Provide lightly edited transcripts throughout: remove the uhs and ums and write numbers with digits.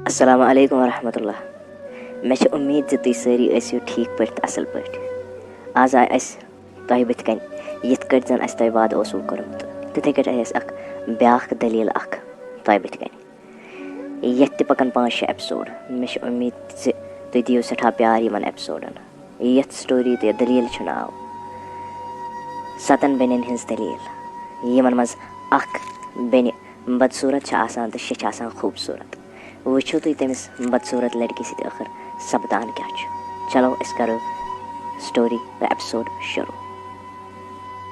السلام علیکم ورحمۃ اللہ. مےٚ چھِ اُمید زِ تُہۍ سٲری ٲسِو ٹھیٖک پٲٹھۍ تہٕ اَصٕل پٲٹھۍ. آز آے اَسہِ تۄہہِ بٕتھِ کَنۍ یِتھ کٲٹھۍ زَن اَسہِ تۄہہِ وعدٕ اوسوُ کوٚرمُت تِتھَے کٲٹھۍ آے اَسہِ اَکھ بیٛاکھ دٔلیٖل اَکھ تۄہہِ بٕتھِ کَنۍ. یَتھ تہِ پَکَن 5-6 اٮ۪پِسوڈ. مےٚ چھِ اُمید زِ تُہۍ دِیِو سٮ۪ٹھاہ پیار یِمَن اٮ۪پِسوڈَن. یَتھ سٹوری تہٕ یَتھ دٔلیٖل چھُ ناو 7 بیٚنٮ۪ن ہِنٛز دٔلیٖل. یِمَن منٛز اَکھ بیٚنہِ بدصوٗرت چھِ آسان تہٕ شےٚ چھِ آسان خوٗبصوٗرت. وٕچھِو تُہۍ تٔمِس بدصوٗرت لٔڑکی سۭتۍ ٲخٕر سَپدان کیٛاہ چھُ. چلو أسۍ کَرو سٹوری تہٕ اٮ۪پِسوڈ شروٗع.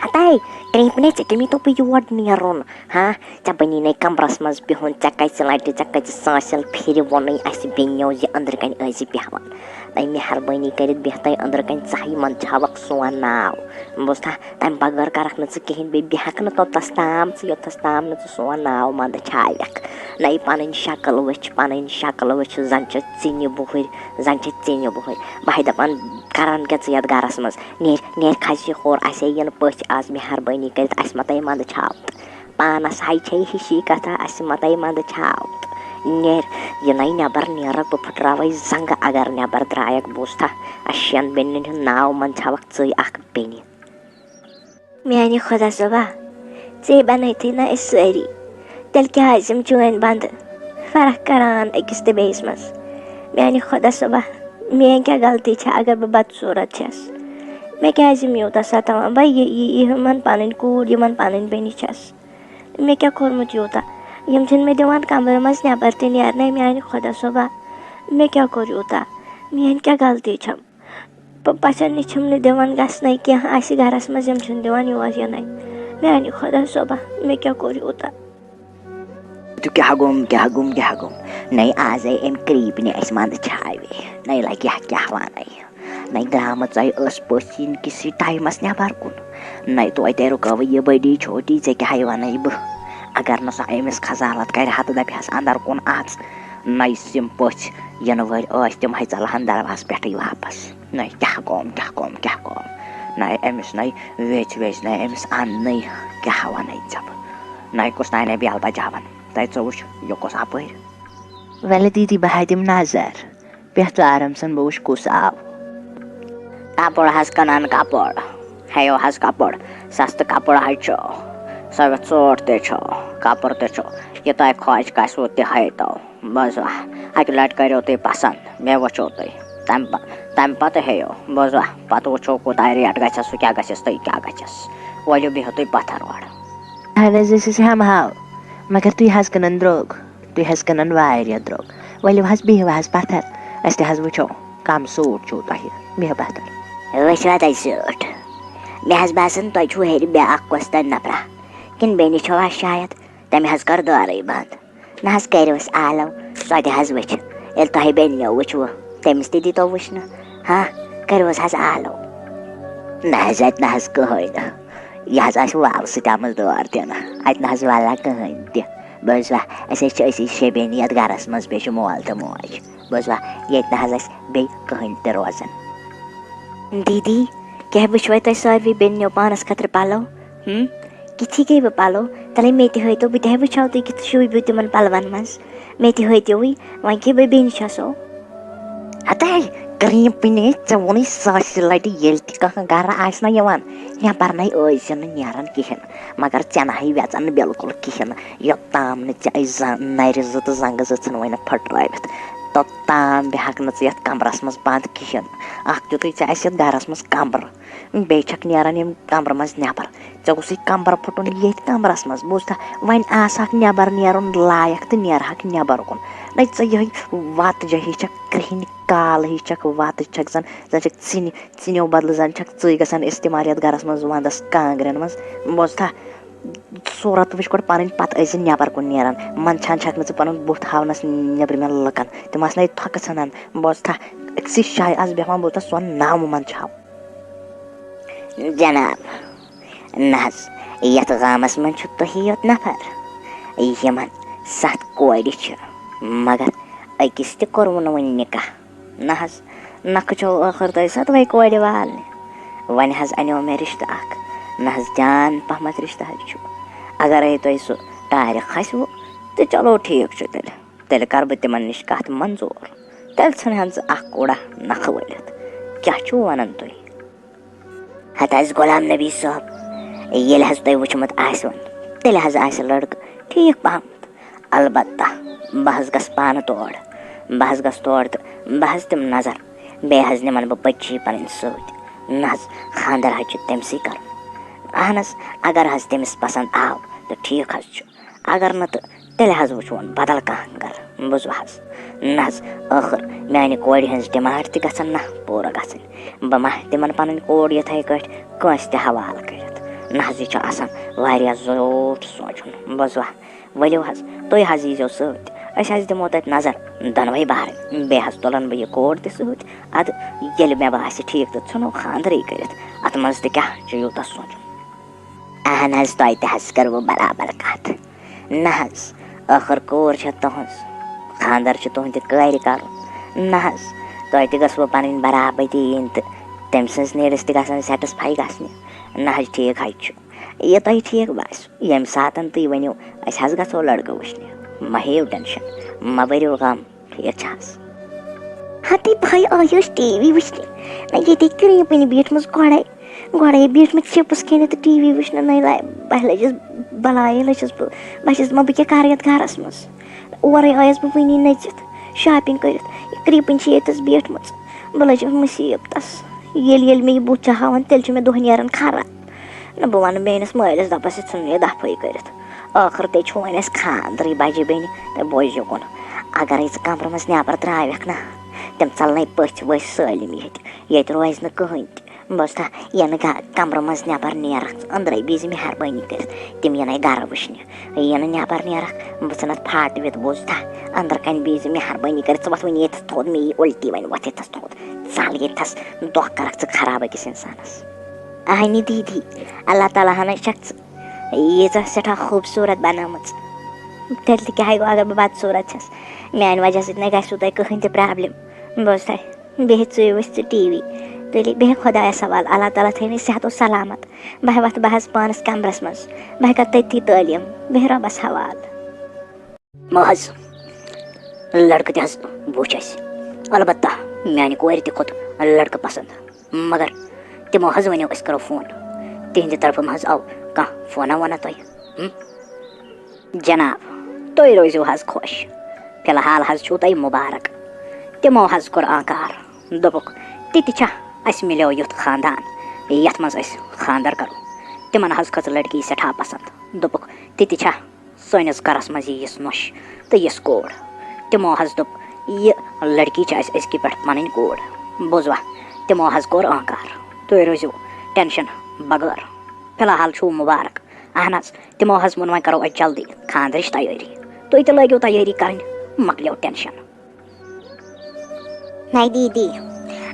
ہَتے کرٛیٖپنہِ ژےٚ کٔمۍ دوٚپُے یور نیرُن ہا ژےٚ بَنی نَے کَمرَس منٛز بِہُن ژےٚ کَژِ لَٹہِ ژےٚ کَژِ ساسٮ۪ل پھِرِ ووٚنُے اَسہِ بیٚنیو زِ أنٛدرٕ کَنۍ ٲسۍ بیٚہوان. تَے مہربٲنی کٔرِتھ بیٚہتَے أنٛدرٕ کَنۍ ژَہٕے منٛدچھاوَکھ سون ناو. بوٗزتھا تَمہِ بغٲر کَرَکھ نہٕ ژٕ کِہیٖنۍ بیٚیہِ بیٚہکھ نہٕ توٚتَس تام ژٕ یوٚتَس تام نہٕ ژٕ سون ناو منٛدچھاوکھ. نَے پَنٕنۍ شکٕل وٕچھ پَنٕنۍ شکٕل وٕچھ زَن چھِ ژِنہِ بُہٕرۍ زَن چھِ ژِنہِ بُہٕرۍ. بہٕ ہے دَپان کَران کیٛاہ ژٕ یَتھ گَرَس منٛز نیرِ کھَسہِ ہور اَسے یِنہٕ پٔژھۍ آز مہربٲنی کٔرِتھ اَسہِ مَتَے منٛدچھاو تہٕ پانَس ہَے چھے ہِشی کَتھا اَسہِ مَتَے منٛدچھاو تہٕ نیرِ یِنَے نٮ۪بَر نیرَکھ بہٕ پھٕٹراوَے زنٛگہٕ اگر نٮ۪بَر درٛایَکھ. بوٗزتھا اَسہِ 6 بیٚنٮ۪ن ہُنٛد ناو منٛدچھاوَکھ ژٕے اَکھ بیٚنہِ. میٛانہِ خۄدا صٲبا ژےٚ بَنٲیتھٕے نہ أسۍ سٲری تیٚلہِ کیٛازِ یِم چٲنۍ بنٛدٕ فرق کَران أکِس تہٕ بیٚیِس منٛز. میٛانہِ خۄدا صٲبا میٛٲنۍ کیٛاہ غلطی چھےٚ اگر بہٕ بدصوٗرت چھَس. مےٚ کیٛازِ یِم یوٗتاہ سَتاوان بَے یِمَن پَنٕنۍ کوٗر یِمَن پَنٕنۍ بیٚنہِ چھَس. مےٚ کیٛاہ کوٚرمُت یوٗتاہ یِم چھِنہٕ مےٚ دِوان کَمرٕ منٛز نٮ۪بر تہِ نیرنَے. میٛانہِ خۄدا صٲبا مےٚ کیٛاہ کوٚر یوٗتاہ میٛٲنۍ کیٛاہ غلطی چھَم. پَژھٮ۪ن نِش چھِم نہٕ دِوان گژھنَے کینٛہہ آسہِ گَرَس منٛز یِم چھِنہٕ دِوان یور یِنَے. میٛانہِ خۄدا صٲبا مےٚ کیٛاہ کوٚر یوٗتاہ. کیٛاہ گوٚم نَے آزَے أمۍ کرٛیٖپنہِ اَسہِ منٛدچھاوے نَے لَگہِ کیٛاہ وَنَے نَے درٛامٕژے ٲس پٔژھۍ یِنۍ کِسی ٹایمَس نٮ۪بر کُن. نَے توتہِ رُکٲوٕے یہِ بٔڈی چھوٹی ژےٚ کیٛاہ وَنَے بہٕ اگر نہٕ سۄ أمِس خزالت کَرِ ہا تہٕ دَپہِ ہَس اَنٛدر کُن اَژ. نَے یِم پٔژھۍ یِنہٕ وٲلۍ ٲسۍ تِم ہے ژَلہٕ ہن دروازٕ پٮ۪ٹھٕے واپَس. نَے کیٛاہ گوٚم نَے أمِس نَے ویٚژھِ نَے أمِس اَننٕے کیٛاہ وَنَے ژےٚ بہٕ نَے کُس تانۍ بیل بَجاوان. تَے ژٕ وٕچھ یہِ کُس اَپٲرۍ. وَلہٕ دیٖدی بہٕ ہا دِمہٕ نظر بیٚہہ ژٕ آرام سان بہٕ وٕچھِ کُس آو. کَپُر حظ کٕنان کَپُر ہیٚیو حظ کَپُر سَستہٕ کَپُر حظ چھُ سوِتھ ژوٚٹ تہِ چھُ کَپُر تہِ چھُ یہِ تۄہہِ خۄش گژھِوٕ تہِ ہٲیتو. بوٗزوا اَکہِ لَٹہِ کٔرِو تُہۍ پَسنٛد مےٚ وٕچھو تُہۍ تَمہِ پَتہٕ ہیٚیِو. بوٗزوا پَتہٕ وٕچھو کوٗتاہ ریٹ گژھٮ۪س سُہ کیٛاہ گژھٮ۪س تُہۍ کیٛاہ گژھٮ۪س. ؤلِو بِہِو تُہۍ پَتھر اورٕ. اَہن حظ أسۍ حظ ہٮ۪مہٕ ہاو مگر تُہۍ حظ کٕنان درٛوٚگ تُہۍ حظ کٕنان واریاہ درٛوٚگ. ؤلِو حظ بِہِو حظ پَتھر أسۍ تہِ حظ وٕچھو کَم سوٗٹ چھُو تۄہہِ. بِہِو پَتھر. وٕچھوا تۄہہِ سیوٗٹ مےٚ حظ باسان تۄہہِ چھُو ہیٚرِ بیٛاکھ کۄس تانۍ نفرا کِنہٕ بیٚنہِ چھوا شاید تٔمۍ حظ کٔر دورٕے بنٛد. نہ حظ کٔرِوُس آلو سۄ تہِ حظ وٕچھِ ییٚلہِ تۄہہِ بیٚنِنیو وٕچھوٕ تٔمِس تہِ دِتو وٕچھنہٕ ہاں کٔرِوُس حظ آلو. نہ حظ اَتہِ نہ حظ کٕہٕنۍ نہٕ یہِ حظ آسہِ وَل سۭتۍ آمٕژ دور دِنہٕ اَتہِ نہ حظ وَلہ کٕہٕنۍ تہِ. بوٗزوا أسۍ حظ چھِ أسی 6 بیٚنہِ یَتھ گَرَس منٛز بیٚیہِ چھُ مول تہٕ موج. بوٗزوا ییٚتہِ نہ حظ اَسہِ بیٚیہِ کٕہٕنۍ تہِ روزان. دیٖدی کیٛاہ وٕچھوَے تۄہہِ ساروی بیٚنِنیو پانَس خٲطرٕ پَلو کِتھی گٔے بہٕ پَلو تَلے مےٚ تہِ ہٲیتو بہٕ تہِ ہے وٕچھو تُہۍ کِتھ شوٗبِو تِمَن پَلوَن منٛز. مےٚ تہِ ہٲیتوٕے وۄنۍ کہِ بہٕ بیٚنہِ چھَسو. ہَتے کرٛیٖپنہِ ژےٚ ووٚنُے 100 لَٹہِ ییٚلہِ تہِ کانٛہہ گَرٕ آسہِ نہ یِوان نٮ۪بر نَے ٲسۍ نہٕ نیران کِہیٖنۍ مگر ژےٚ نہ ہے وٮ۪ژَن نہٕ بِلکُل کِہیٖنۍ نہٕ یوٚتام نہٕ ژےٚ نَرِ زٕ تہٕ زنٛگہٕ زٕ ژھٕنوٕے نہٕ پھٕٹرٲوِتھ توٚتام بیٚہکھ نہٕ ژٕ یَتھ کَمرَس منٛز بنٛد کِہیٖنۍ. اَکھ دِتُے ژےٚ اَسہِ یَتھ گَرَس منٛز کَمرٕ بیٚیہِ چھَکھ نیران یِم کَمرٕ منٛز نٮ۪بر. ژےٚ گوٚژھُے کَمرٕ پھُٹُن ییٚتھۍ کَمرَس منٛز. بوٗزتھا وۄنۍ آسہٕ نٮ۪بر نیرُن لایق تہٕ نیرہَکھ نٮ۪بر کُن. نَے ژٕ یِہوٚے وَتہٕ جہی چھَکھ کرٛہِنۍ کالہٕ ہِش چھَکھ وَتہٕ چھَکھ زَن چھَکھ ژِنٮ۪و بدلہٕ زَن چھَکھ ژٕے گژھان اِستعمال یَتھ گَرَس منٛز وَنٛدَس کانٛگرٮ۪ن منٛز. بوٗزتھا صوٗرت وٕچھ گۄڈٕ پَنٕنۍ پَتہٕ ٲسۍ زِ نٮ۪بر کُن نیران منٛدچھان چھَکھ نہٕ ژٕ پَنُن بُتھ ہاونَس نیٚبرِمٮ۪ن لُکَن تِم آسنَے تھۄکہٕ ژھٕنان. بوٗزتھا أکسٕے جایہِ آسہٕ بیٚہوان بوٗزتھا سون ناو منٛدچھاو. جِناب نہ حظ یَتھ گامَس منٛز چھُ تُہی یوت نفر یِمن 7 کورِ چھِ مگر أکِس تہِ کوٚروُ نہٕ وٕنہِ نِکاح. نہ حظ نَکھٕ چھو ٲخٕر تۄہہِ 7وَے کورِ والنہِ. وۄنۍ حظ اَنیو مےٚ رِشتہٕ اَکھ نہ حظ جان پَہمَتھ رِشتہٕ حظ چھُ اگرے تۄہہِ سُہ ٹارِ کھسوٕ تہٕ چلو ٹھیٖک چھُ تیٚلہِ تیٚلہِ کَرٕ بہٕ تِمن نِش کَتھ منظوٗر. تیٚلہِ ژھٕنہن ژٕ اکھ کوڑا نکھٕ ؤلِتھ. کیٛاہ چھُو وَنان تُہۍ؟ ہتہٕ حظ غلام نبی صٲب، ییٚلہِ حظ تۄہہِ وٕچھمُت آسِوٕ تیٚلہِ حظ آسہِ لڑکہٕ ٹھیٖک پہمتھ. البتہ بہٕ حظ گژھٕ پانہٕ تور. بہٕ حظ گژھٕ تور تہٕ بہٕ حظ دِمہٕ نظر. بیٚیہِ حظ نِمن بہٕ بٔچی پنٕنۍ سۭتۍ. نہ حظ خانٛدر حظ چھُ تٔمسٕے کرُن. اہن حظ اگر حظ تٔمِس پسنٛد آو تہٕ ٹھیٖک حظ چھُ، اگر نہٕ تہٕ تیٚلہِ حظ وٕچھون بدل کانٛہہ گرٕ. بوٗزوٕ حظ؟ نہ حظ ٲخٕر میانہِ کورِ ہٕنٛز ڈِمانڈ تہِ گژھن نہ پوٗرٕ گژھٕنۍ. بہٕ ما دِمن پنٕنۍ کوٗر یِتھٕے کٲٹھۍ کٲنٛسہِ تہِ حوالہٕ کٔرِتھ. نہ حظ یہِ چھُ آسان واریاہ زیوٗٹھ سونٛچُن. بوٗزوٕ؟ ؤلِو حظ تُہۍ حظ ییٖزیو سۭتۍ. أسۍ حظ دِمو تَتہِ نظر دۄنوَے بارٕنۍ. بیٚیہِ حظ تُلن بہٕ یہِ کوٗر تہِ سۭتۍ. اَدٕ ییٚلہِ مےٚ باسہِ ٹھیٖک تہٕ ژھٕنو خانٛدرٕے کٔرِتھ. اَتھ منٛز تہِ کیٛاہ چھُ یوٗتاہ سونٛچُن. اہن حظ تۄہہِ تہِ حظ کٔروٕ برابر کتھ. نہ حظ ٲخٕر کوٗر چھےٚ تُہٕنٛز، خانٛدر چھُ تُہنٛدِ کورِ کرُن. نہ حظ تۄہہِ تہِ گٔژھوٕ پنٕنۍ برابٔدی یِنۍ تہٕ تٔمۍ سٕنٛز نیٖڈٕس تہِ گژھن سیٹٕسفاے گژھنہِ. نہ حظ ٹھیٖک حظ چھُ. یہِ تۄہہِ ٹھیٖک باسِوٕ ییٚمہِ ساتہٕ تُہۍ ؤنِو أسۍ حظ گژھو لڑکہٕ وٕچھنہِ. مہ ہیٚیِو ٹٮ۪نشن، مہ بٔرِو غم. ٹھیٖک چھِ حظ؟ ہتٕے بہٕ آیوس ٹی وی وٕچھنہِ. نہ ییٚتے کرٛیٖپٕنۍ بیٖٹھمٕژ گۄڈے بیٖٹھمٕژ چِپٕس کھیٚنہِ تہٕ ٹی وی وٕچھنہِ. نَے بہٕ لٔجِس بَلایے لٔجِس بہٕ چھَس بہٕ کیٛاہ کَرٕ یَتھ گَرَس منٛز. اورَے آیَس بہٕ وٕنی نٔژِتھ شاپِنٛگ کٔرِتھ. یہِ کرٛیٖپٕنۍ چھِ ییٚتَس بیٖٹھمٕژ. بہٕ لٔجِس مُصیٖبتَس. ییٚلہِ مےٚ یہِ بُتھ چھِ ہاوان تیٚلہِ چھُ مےٚ دۄہ نیران خراب. نہ بہٕ وَنہٕ میٛٲنِس مٲلِس دَپَس یہِ ژھٕن یہِ دَفٲیی کٔرِتھ. ٲخٕر تے چھُ وۄنۍ اَسہِ خانٛدرٕے بَجہِ بیٚنہِ. تہٕ بوٗزِ یُکُن اگرے ژٕ کَمرٕ منٛز نٮ۪بر ترٛاوٮ۪کھ نا تِم ژَلنَے پٔژھۍ ؤژھۍ سٲلِم ییٚتہِ روزِ نہٕ کٕہٕنۍ تہِ. بوٗزتھا یِنہٕ کَمرٕ منٛز نٮ۪بر نیرَکھ ژٕ أنٛدرَے بیٖزِ مہربٲنی کٔرِتھ. تِم یِنَے گرٕ وٕچھنہِ. یِنہٕ نٮ۪بر نیرَکھ بہٕ ژھٕنَتھ پھاٹوِتھ. بوٗزتھا أنٛدرٕ کَنۍ بیٖزِ مہربٲنی کٔرِتھ. ژٕ وۄتھ وٕنہِ ییٚتھَس تھوٚد مےٚ یی اُلٹی وۄنۍ وۄتھ ییٚتھَس تھوٚد. ژَل ییٚتھَس دۄہ کَرَکھ ژٕ خراب أکِس اِنسانَس. اہنہِ دیٖدی اللہ تعالیٰ ہَنَے چھَکھ ژٕ ییٖژاہ سٮ۪ٹھاہ خوٗبصوٗرت بَنٲومٕژ. تیٚلہِ تہِ کیٛاہ گوٚو اگر بہٕ بدصوٗرت چھَس. میٛانہِ وجہ سۭتۍ نَے گژھِوٕ تۄہہِ کٕہٕنۍ تہِ پرٛابلِم. بوٗزتھا بیٚیہِ ژٕیِو أسۍ ژٕ ٹی وی. تیٚلہِ بیٚہہِ خۄدایَس حوالہٕ. اللہ تعالیٰ تھٲینَے صحت و سلامت. بہٕ وۄتھٕ بہٕ حظ پانَس کَمرَس منٛز. بہٕ کَرٕ تٔتھی تعلیٖم. بیٚہہِ رۄبَس حوالہٕ. مہ حظ لڑکہٕ تہِ حظ وٕچھ اَسہِ. البتہ میانہِ کورِ تہِ کھوٚت لڑکہٕ پسنٛد. مگر تِمو حظ ؤنِو أسۍ کَرو فون. تِہنٛدِ طرفہٕ مہ حظ آو کانٛہہ فونا وونا تۄہہِ؟ جناب تُہۍ روٗزِو حظ خۄش. فِلحال حظ چھُو تۄہہِ مُبارک. تِمو حظ کوٚر آنکار. دوٚپُکھ تِتہِ چھا اَسہِ مِلیو یُتھ خاندان یَتھ منٛز أسۍ خانٛدر کَرو. تِمن حظ کھٔژ لڑکی سٮ۪ٹھاہ پسنٛد. دوٚپُکھ تِتہِ چھا سٲنِس گرس منٛز یہِ یِژھ نۄش تہٕ یِژھ کوٗر. تِمو حظ دوٚپ یہِ لڑکی چھِ اَسہِ أزکہِ پٮ۪ٹھ پنٕنۍ کوٗر. بوٗزوا تِمو حظ کوٚر آنکار. تُہۍ روٗزِو ٹٮ۪نشن بغٲر. فِلحال چھُو مُبارک. اہن حظ تِمو حظ ووٚن وۄنۍ کرو أسۍ جلدی خانٛدرٕچ تیٲری. تُہۍ تہِ لٲگِو تیٲری کرٕنۍ. مۄکلیو ٹٮ۪نشن. نَے دیٖدی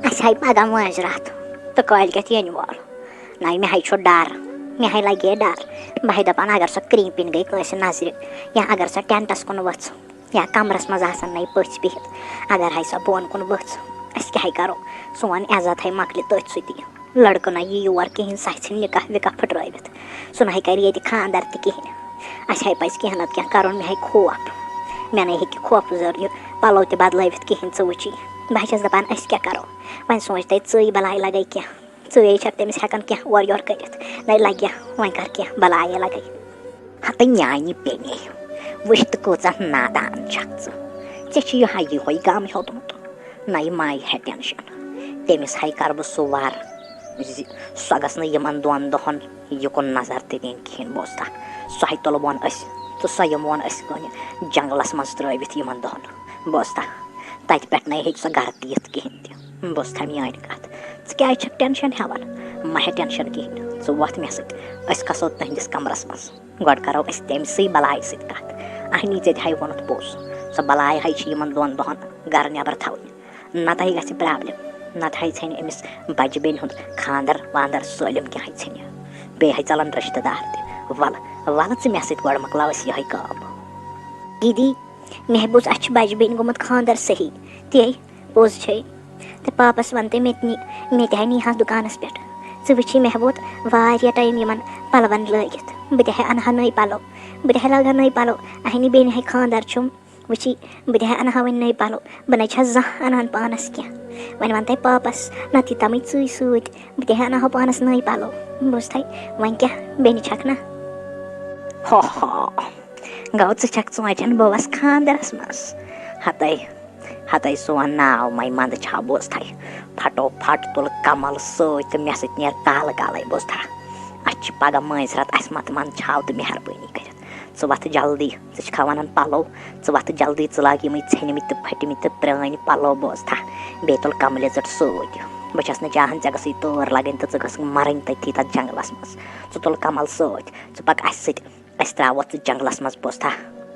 اَسہِ ہاے پگاہ مٲنٛزراتھ تہٕ کالہِ کٮ۪تھ یِنہٕ وول. نَے مےٚ ہاے چھُ ڈر. مےٚ ہاے لگے ڈر. بہٕ ہاے دَپان اگر سۄ کرٛیٖپِنۍ گٔے کٲنٛسہِ نظرِ یا اگر سۄ ٹٮ۪نٛٹس کُن ؤژھ یا کمرس منٛز آسن نَے پٔژھۍ بِہِتھ. اگر ہاے سۄ بۄن کُن ؤژھ أسۍ کیٛاہ کَرو. سون عزت ہاے مۄکلہِ تٔتھۍ سۭتی. لڑکہٕ نہ یی یور کِہیٖنۍ. سُہ ژھٕنہِ نِکاح وِکاح پھٕٹرٲوِتھ. سُہ نہ کرِ ییٚتہِ خانٛدر تہِ کِہیٖنۍ. اَسہِ ہاے پَزِ کیٚنٛہہ نتہٕ کیٚنٛہہ کَرُن. مےٚ ہاے خوف. مےٚ نَے ہیٚکہِ خوفہٕ ذٔریعہٕ پَلو تہِ بدلٲوِتھ کِہیٖنۍ. ژٕ وٕچھی بہٕ چھَس دَپان أسۍ کیٛاہ کَرو. وۄنۍ سونٛچ ژٕے ژٕے بَلاے لگے کیٚنٛہہ. ژٕے چھَکھ تٔمِس ہٮ۪کان کیٚنٛہہ اورٕ یورٕ کٔرِتھ. نَے لگہِ وۄنۍ کر کیٚنٛہہ بَلایے لگے. ہتہٕ میانہِ بیٚنہِ وٕچھ تہٕ کۭژاہ نادان چھکھ ژٕ. ژےٚ چھُ یِہوے غم ہیوٚتمُت. نَے مایہِ ہے ٹٮ۪نشن. تٔمِس ہاے کَرٕ بہٕ سُہ وَر زِ سۄ گٔژھ نہٕ یِمن 2 دۄہن یِکُن نظر تہِ دِنۍ کِہیٖنۍ. بوٗزتھا سۄ ہاے تُلہون أسۍ تہٕ سۄ یِمون أسۍ کُنہِ جنگلس منٛز ترٲوِتھ یِمن دۄہن. بوٗزتھا تَتہِ پٮ۪ٹھ نَے ہیٚکہِ سۄ گرٕ تہِ یِتھ کِہیٖنۍ تہِ. بوٗزتھا میٲنۍ کَتھ. ژٕ کیٛازِ چھکھ ٹٮ۪نشن ہٮ۪وان. مہ ہےٚ ٹٮ۪نشن کِہیٖنۍ. ژٕ وۄتھ مےٚ سۭتۍ. أسۍ کھسو تٕہنٛدِس کمرس منٛز. گۄڈٕ کرو أسۍ تٔمسٕے بلاے سۭتۍ کتھ. اہنی ژےٚ تہِ ہاے ووٚنُتھ پوٚز. سۄ بلاے ہاے چھِ یِمن 2 دۄہن گرٕ نٮ۪بر تھاوٕنۍ. نتہٕ ہاے گژھِ پرابلِم. نتہٕ ہاے ژھٮ۪نہِ أمِس بجہِ بیٚنہِ ہُنٛد خانٛدر وانٛدر سٲلِم کیٚنٛہہ ہاے ژھٮ۪نہِ. بیٚیہِ ہاے ژلن رشتہٕ دار تہِ. وَلہٕ ژٕ مےٚ سۭتۍ گۄڈٕ مۄکلاو أسۍ یِہوے کٲم. دیٖدی مےٚ بوٗز اَسہِ چھُ بجہِ بیٚنہِ گوٚمُت خانٛدر صحیح. تے پوٚز چھے. تہٕ پاپس وَن تہٕ مےٚ تہِ ہاے نیٖہَس دُکانس پٮ۪ٹھ. ژٕ وٕچھی مےٚ ووت واریاہ ٹایم یِمن پلون لٲگِتھ. بہٕ تہِ ہاے اَنہٕ ہا نٔے پلو. بہٕ تہِ ہاے لاگہٕ ہا نٔے پلو. اہنہِ بیٚنہِ ہاے خانٛدر چھُم وٕچھی بہٕ تہِ ہا اَنہٕ ہا وۄنۍ نٔے پَلو بہٕ نَے چھَس زانٛہہ اَنان پانَس کینٛہہ وۄنۍ وَن تَے پاپَس نَتہٕ یہِ تَمٕے ژٕے سۭتۍ بہٕ تہِ ہا اَنہٕ ہا پانَس نٔے پَلو بوٗزتھٕے وۄنۍ کیٛاہ بیٚنہِ چھَکھ نا ہو گوٚو ژٕ چھَکھ ژوٗنٛٹھٮ۪ن بٲوَس خاندرَس منٛز ہَتَے سون ناو مَے منٛدٕ چھا بوٗزتھٕے پھٹو پھٹ تُلہٕ کمل سۭتۍ تہٕ مےٚ سۭتۍ نیرِ کالہٕ کالَے بوٗزتھا اَسہِ چھِ پگاہ مٲنٛزِ راتھ اَسہِ متہٕ منٛد چھاو تہٕ مہربٲنی کٔرِتھ ژٕ وَتھٕ جلدی ژٕ چھِکھا وَنان پَلو ژٕ وَتھٕ جلدی ژٕ لاگ یِمٕے ژھیٚنمٕتۍ تہٕ پھٔٹمٕتۍ تہٕ پرٛٲنۍ پَلو بوٗزتھا بیٚیہِ تُل کملہِ ژٔٹ سۭتۍ بہٕ چھَس نہٕ چاہان ژےٚ گٔژھٕے تٲر لَگٕنۍ تہٕ ژٕ گٔژھکھ مَرٕنۍ تٔتھی تَتھ جنٛگلَس منٛز ژٕ تُل کمل سۭتۍ ژٕ پَکھ اَسہِ سۭتۍ أسۍ ترٛاوَو ژٕ جنٛگلَس منٛز بوٗزتھا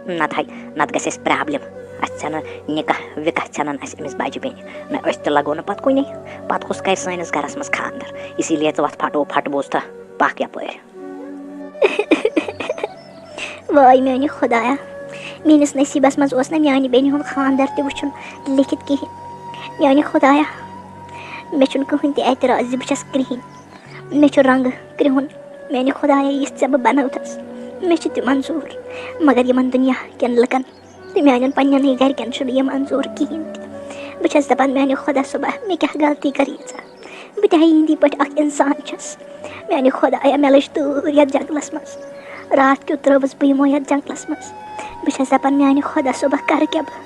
نَتہٕ گژھِ اَسہِ پرٛابلِم اَسہِ ژھٮ۪نہٕ نِکاح وِکاح ژھٮ۪نَن اَسہِ أمِس بَجہِ بیٚنہِ نہ أسۍ تہِ لَگو نہٕ پَتہٕ کُنی پَتہٕ کُس کَرِ سٲنِس گَرَس منٛز خاندَر اسی لیے ژٕ وَتھ پھٹو پھٹ بوٗزتھا پَکھ یَپٲرۍ واے میٛانہِ خۄدایا میٛٲنِس نصیٖبَس منٛز اوس نہٕ میٛانہِ بیٚنہِ ہُنٛد خاندَر تہِ وٕچھُن لیکھِتھ کِہیٖنۍ میٛانہِ خۄدایا مےٚ چھُنہٕ کٕہۭنۍ تہِ اعتراض زِ بہٕ چھَس کرٛہِنۍ مےٚ چھُ رنٛگہٕ کرٛہُن میٛانہِ خۄدایا یِژھ ژےٚ بہٕ بنٲوتھَس مےٚ چھِ تہِ منظوٗر مگر یِمَن دُنیا کٮ۪ن لُکَن تہٕ میٛانٮ۪ن پنٛنٮ۪نٕے گَرِکٮ۪ن چھُنہٕ یہِ منظوٗر کِہیٖنۍ تہِ بہٕ چھَس دَپان میٛانہِ خۄدا صٲبا مےٚ کیٛاہ غلطی کٔر ییٖژاہ بہٕ تہِ ہا یِہِنٛدی پٲٹھۍ اَکھ اِنسان چھَس میٛانہِ خۄدایا مےٚ لٔج تۭر یَتھ جنٛگلَس منٛز راتھ کیُتھ ترٛٲوٕس بہٕ یِمو یَتھ جنٛگلَس منٛز بہٕ چھَس دَپان میٛانہِ خۄدا صٲبا کَرٕ کیٛاہ بہٕ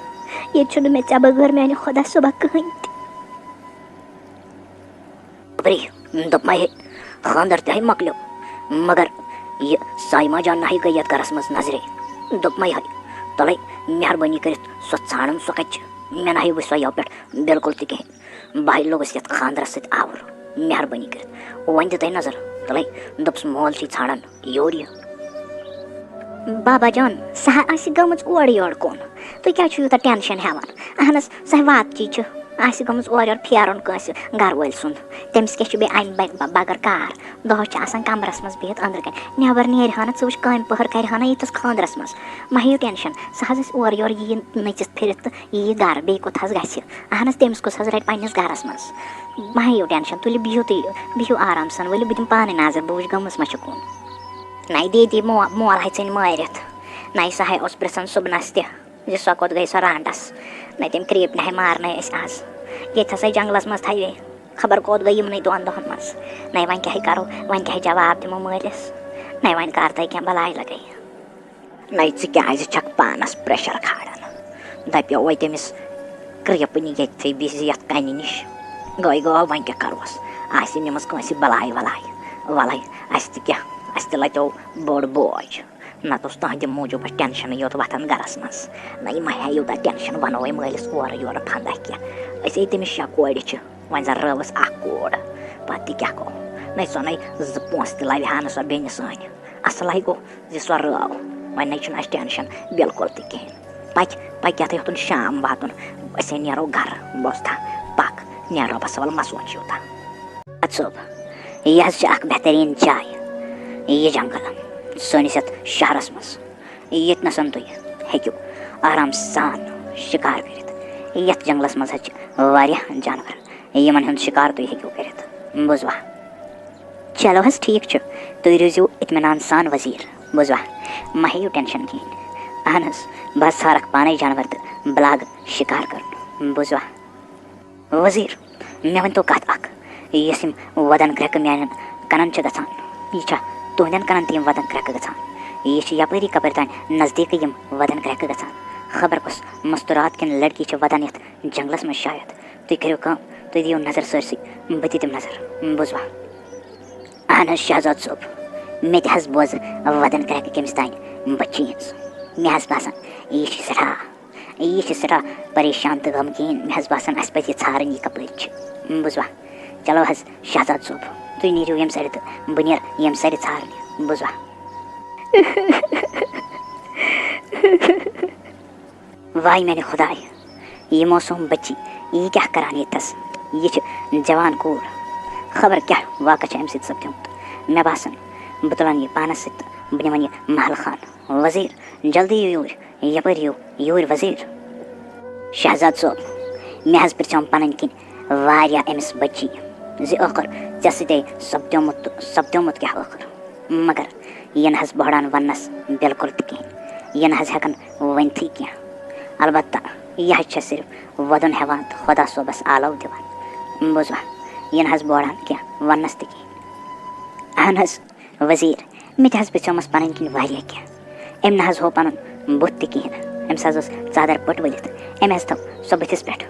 ییٚتہِ چھُنہٕ مےٚ ژےٚ بغٲر میٛانہِ خۄدا صٲبا کٕہۭنۍ تہِ دوٚپمَے ہے خاندَر تہِ ہے مۄکلیو مگر یہِ سایما جان نہ گٔے یَتھ گَرَس منٛز نظرے دوٚپمَے ہے تَلَے مہربٲنی کٔرِتھ سۄ ژھانڈَن سۄ کَتہِ چھِ مےٚ نہ وٕچھ سۄ یَو پٮ۪ٹھ بِلکُل تہِ کِہیٖنۍ بہٕ ہے لوٚگُس یَتھ خاندرَس سۭتۍ آوُر مہربٲنی کٔرِتھ وۄنۍ دِتَے نظر تَلَے دوٚپُس مول چھُے ژھانڈان یور یہِ بابا جان سۄ ہا آسہِ گٔمٕژ اورٕ یورٕ کُن تُہۍ کیٛازِ چھُو یوٗتاہ ٹٮ۪نشَن ہٮ۪وان اہن حظ سۄ واتچی چھِ آسہِ گٔمٕژ اورٕ یورٕ پھیرُن کٲنٛسہِ گَرٕ وٲلۍ سُنٛد تٔمِس کیٛاہ چھُ بیٚیہِ اَمہِ بغٲر کار دۄہَس چھِ آسان کَمرَس منٛز بِہِتھ أنٛدرٕ کَنۍ نٮ۪بَر نیرِ ہا نہٕ ژٕ وٕچھ کامہِ پٔہر کَرِ ہا نہٕ ییٖتِس خاندرَس منٛز مہ ہیٚیِو ٹٮ۪نشَن سۄ حظ ٲسۍ اورٕ یورٕ یِیہِ نٔژِتھ پھِرِتھ تہٕ یِیہِ گَرٕ بیٚیہِ کوٚت حظ گژھِ اہن حظ تٔمِس کُس حظ رَٹہِ پنٛنِس گَرَس منٛز مہ ہیٚیِو ٹٮ۪نشَن تُلِو بِہِو تُہۍ بِہِو آرام سان ؤلِو بہٕ دِمہٕ پانَے نظر بہٕ وٕچھِ گٔمٕژ ما چھِ کُن نَے دیٖدی مول ہے ژھٕنۍ مٲرِتھ نَے سۄ ہے اوس پِرٛژھان صُبنَس تہِ زِ سۄ کوٚت گٔے سۄ رانٛٹَس نَے تٔمۍ کرٛیٖپنہِ ہے مارنَے أسۍ آز ییٚتہِ ہسا جنٛگلَس منٛز تھاوے خبر کوٚت گٔے یِمنٕے 2 دۄہَن منٛز نَے وۄنۍ کیٛاہ کَرو وۄنۍ کیٛاہ جواب دِمو مٲلِس نَے وۄنۍ کَر تۄہہِ کیٚنٛہہ بَلاے لَگے نَے ژٕ کیٛازِ چھَکھ پانَس پرٛٮ۪شَر کھالان دَپیو وۄنۍ تٔمِس کرٛیپنہِ ییٚتھٕے بِہزِ یَتھ کَنہِ نِش گٔے وۄنۍ کیٛاہ کَروس آسہِ نِمٕژ کٲنٛسہِ بَلاے وَلاے وَلَے اَسہِ تہِ کیٛاہ اَسہِ تہِ لَتیو بوٚڑ بوج نَتہٕ اوس تُہنٛدِ موٗجوٗب اَسہِ ٹٮ۪نشَنٕے یوت وۄتھان گَرَس منٛز نَے مہ ہےٚ یوٗتاہ ٹٮ۪نشَن وَنوے مٲلِس اورٕ یورٕ پھنٛدہ کینٛہہ أسے تٔمِس 6 کورِ چھِ وۄنۍ زَن رٲوٕس 1 کوٗر پَتہٕ تہِ کیٛاہ گوٚو نَے سۄ نَے 2 پونٛسہٕ تہِ لَوِ ہا نہٕ سۄ بیٚنہِ سٲنۍ اَصٕل ہے گوٚو زِ سۄ رٲو وۄنۍ نَے چھُنہٕ اَسہِ ٹٮ۪نشَن بِلکُل تہِ کِہیٖنۍ پَکہِ یَتھ یوٚتُن شام واتُن أسے نیرو گَرٕ بوٗزتھا پَکھ نیرو رۄبَس حوال مہ سونٛچ یوٗتاہ اَدٕ صٲب یہِ حظ چھِ اَکھ بہتریٖن جاے یہِ جنٛگل سٲنِس یَتھ شہرَس منٛز ییٚتہِ نَس تُہۍ ہیٚکِو آرام سان شِکار کٔرِتھ یَتھ جنٛگلَس منٛز حظ چھِ واریاہ جانوَر یِمَن ہُنٛد شِکار تُہۍ ہیٚکِو کٔرِتھ بوٗزوا چلو حظ ٹھیٖک چھُ تُہۍ روٗزِو اطمینان سان ؤزیٖر بوٗزوا مہ ہیٚیِو ٹٮ۪نشَن کِہیٖنۍ اہن حظ بہٕ حظ ژھارَکھ پانَے جانوَر تہٕ بہٕ لاگہٕ شِکار کَرُن بوٗزوا ؤزیٖر مےٚ ؤنۍتو کَتھ اَکھ یۄس یِم وَدَن کرٛٮ۪کہٕ میٛانٮ۪ن کَنَن چھِ گژھان یہِ چھا تُہنٛدٮ۪ن کَنَن تہِ یِم وَدَن کرٛٮ۪کہٕ گژھان یہِ چھِ یَپٲری کَپٲرۍ تانۍ نزدیٖکٕے یِم وَدَن کرٛٮ۪کہٕ گژھان خبر کُس مَستوٗرات کِنۍ لٔڑکی چھِ وَدَن یَتھ جنٛگلَس منٛز شاید تُہۍ کٔرِو کٲم تُہۍ دِیِو نظر سٲرسٕے بہٕ تہِ دِمہٕ نظر بوٗزوا اہن حظ شہزاد صٲب مےٚ تہِ حظ بوزٕ وَدَن کرٛٮ۪کہٕ کٔمِس تانۍ بٔچی ہِنٛز مےٚ حظ باسان یہِ چھِ سٮ۪ٹھاہ پریشان تہٕ غمگیٖن مےٚ حظ باسان اَسہِ پَزِ یہِ ژھارٕنۍ یہِ کَپٲرۍ چھِ بوٗزوا چلو حظ شہزاد صٲب تُہۍ نیٖرِو ییٚمہِ سایڈٕ تہٕ بہٕ نیرٕ ییٚمہِ سایڈٕ ژھارنہِ بوٗزوا واے میٛانہِ خۄداے یہِ موسوٗم بٔچی یہِ کیٛاہ کَران ییٚتھَس یہِ چھِ جوان کوٗر خبر کیٛاہ واقعہ چھِ اَمہِ سۭتۍ سَپدیومُت مےٚ باسان بہٕ تُلَن یہِ پانَس سۭتۍ تہٕ بہٕ نِمَن یہِ محلہٕ خانہٕ ؤزیٖر جلدی یِیِو یوٗرۍ یَپٲرۍ یِیِو یوٗرۍ ؤزیٖر شہزاد صٲب مےٚ حظ پِرٛژھیوم پَنٕنۍ کِنۍ واریاہ أمِس بٔچی زِ ٲخٕر ژےٚ سۭتۍ سَپدیومُت کیٛاہ ٲخٕر مگر یہِ نہٕ حظ بہران وَننَس بِلکُل تہِ کِہیٖنۍ یہِ نہٕ حظ ہٮ۪کَن ؤنۍتھٕے کینٛہہ البتہ یہ حظ چھِ صرف ودُن ہٮ۪وان تہٕ خۄدا صٲبَس آلو دِوان بوٗزوا یہِ نہٕ حظ بوران کینٛہہ وَننَس تہِ کِہیٖنۍ اہن حظ وزیٖر مےٚ تہِ حظ پِرٛژھیومَس پَنٕنۍ کِنۍ واریاہ کینٛہہ أمۍ نہ حظ ہوو پَنُن بُتھ تہِ کِہیٖنۍ نہٕ أمِس حظ ٲس ژادر پٔٹ ؤلِتھ أمۍ حظ تھٲو سۄ بٕتھِس پٮ۪ٹھ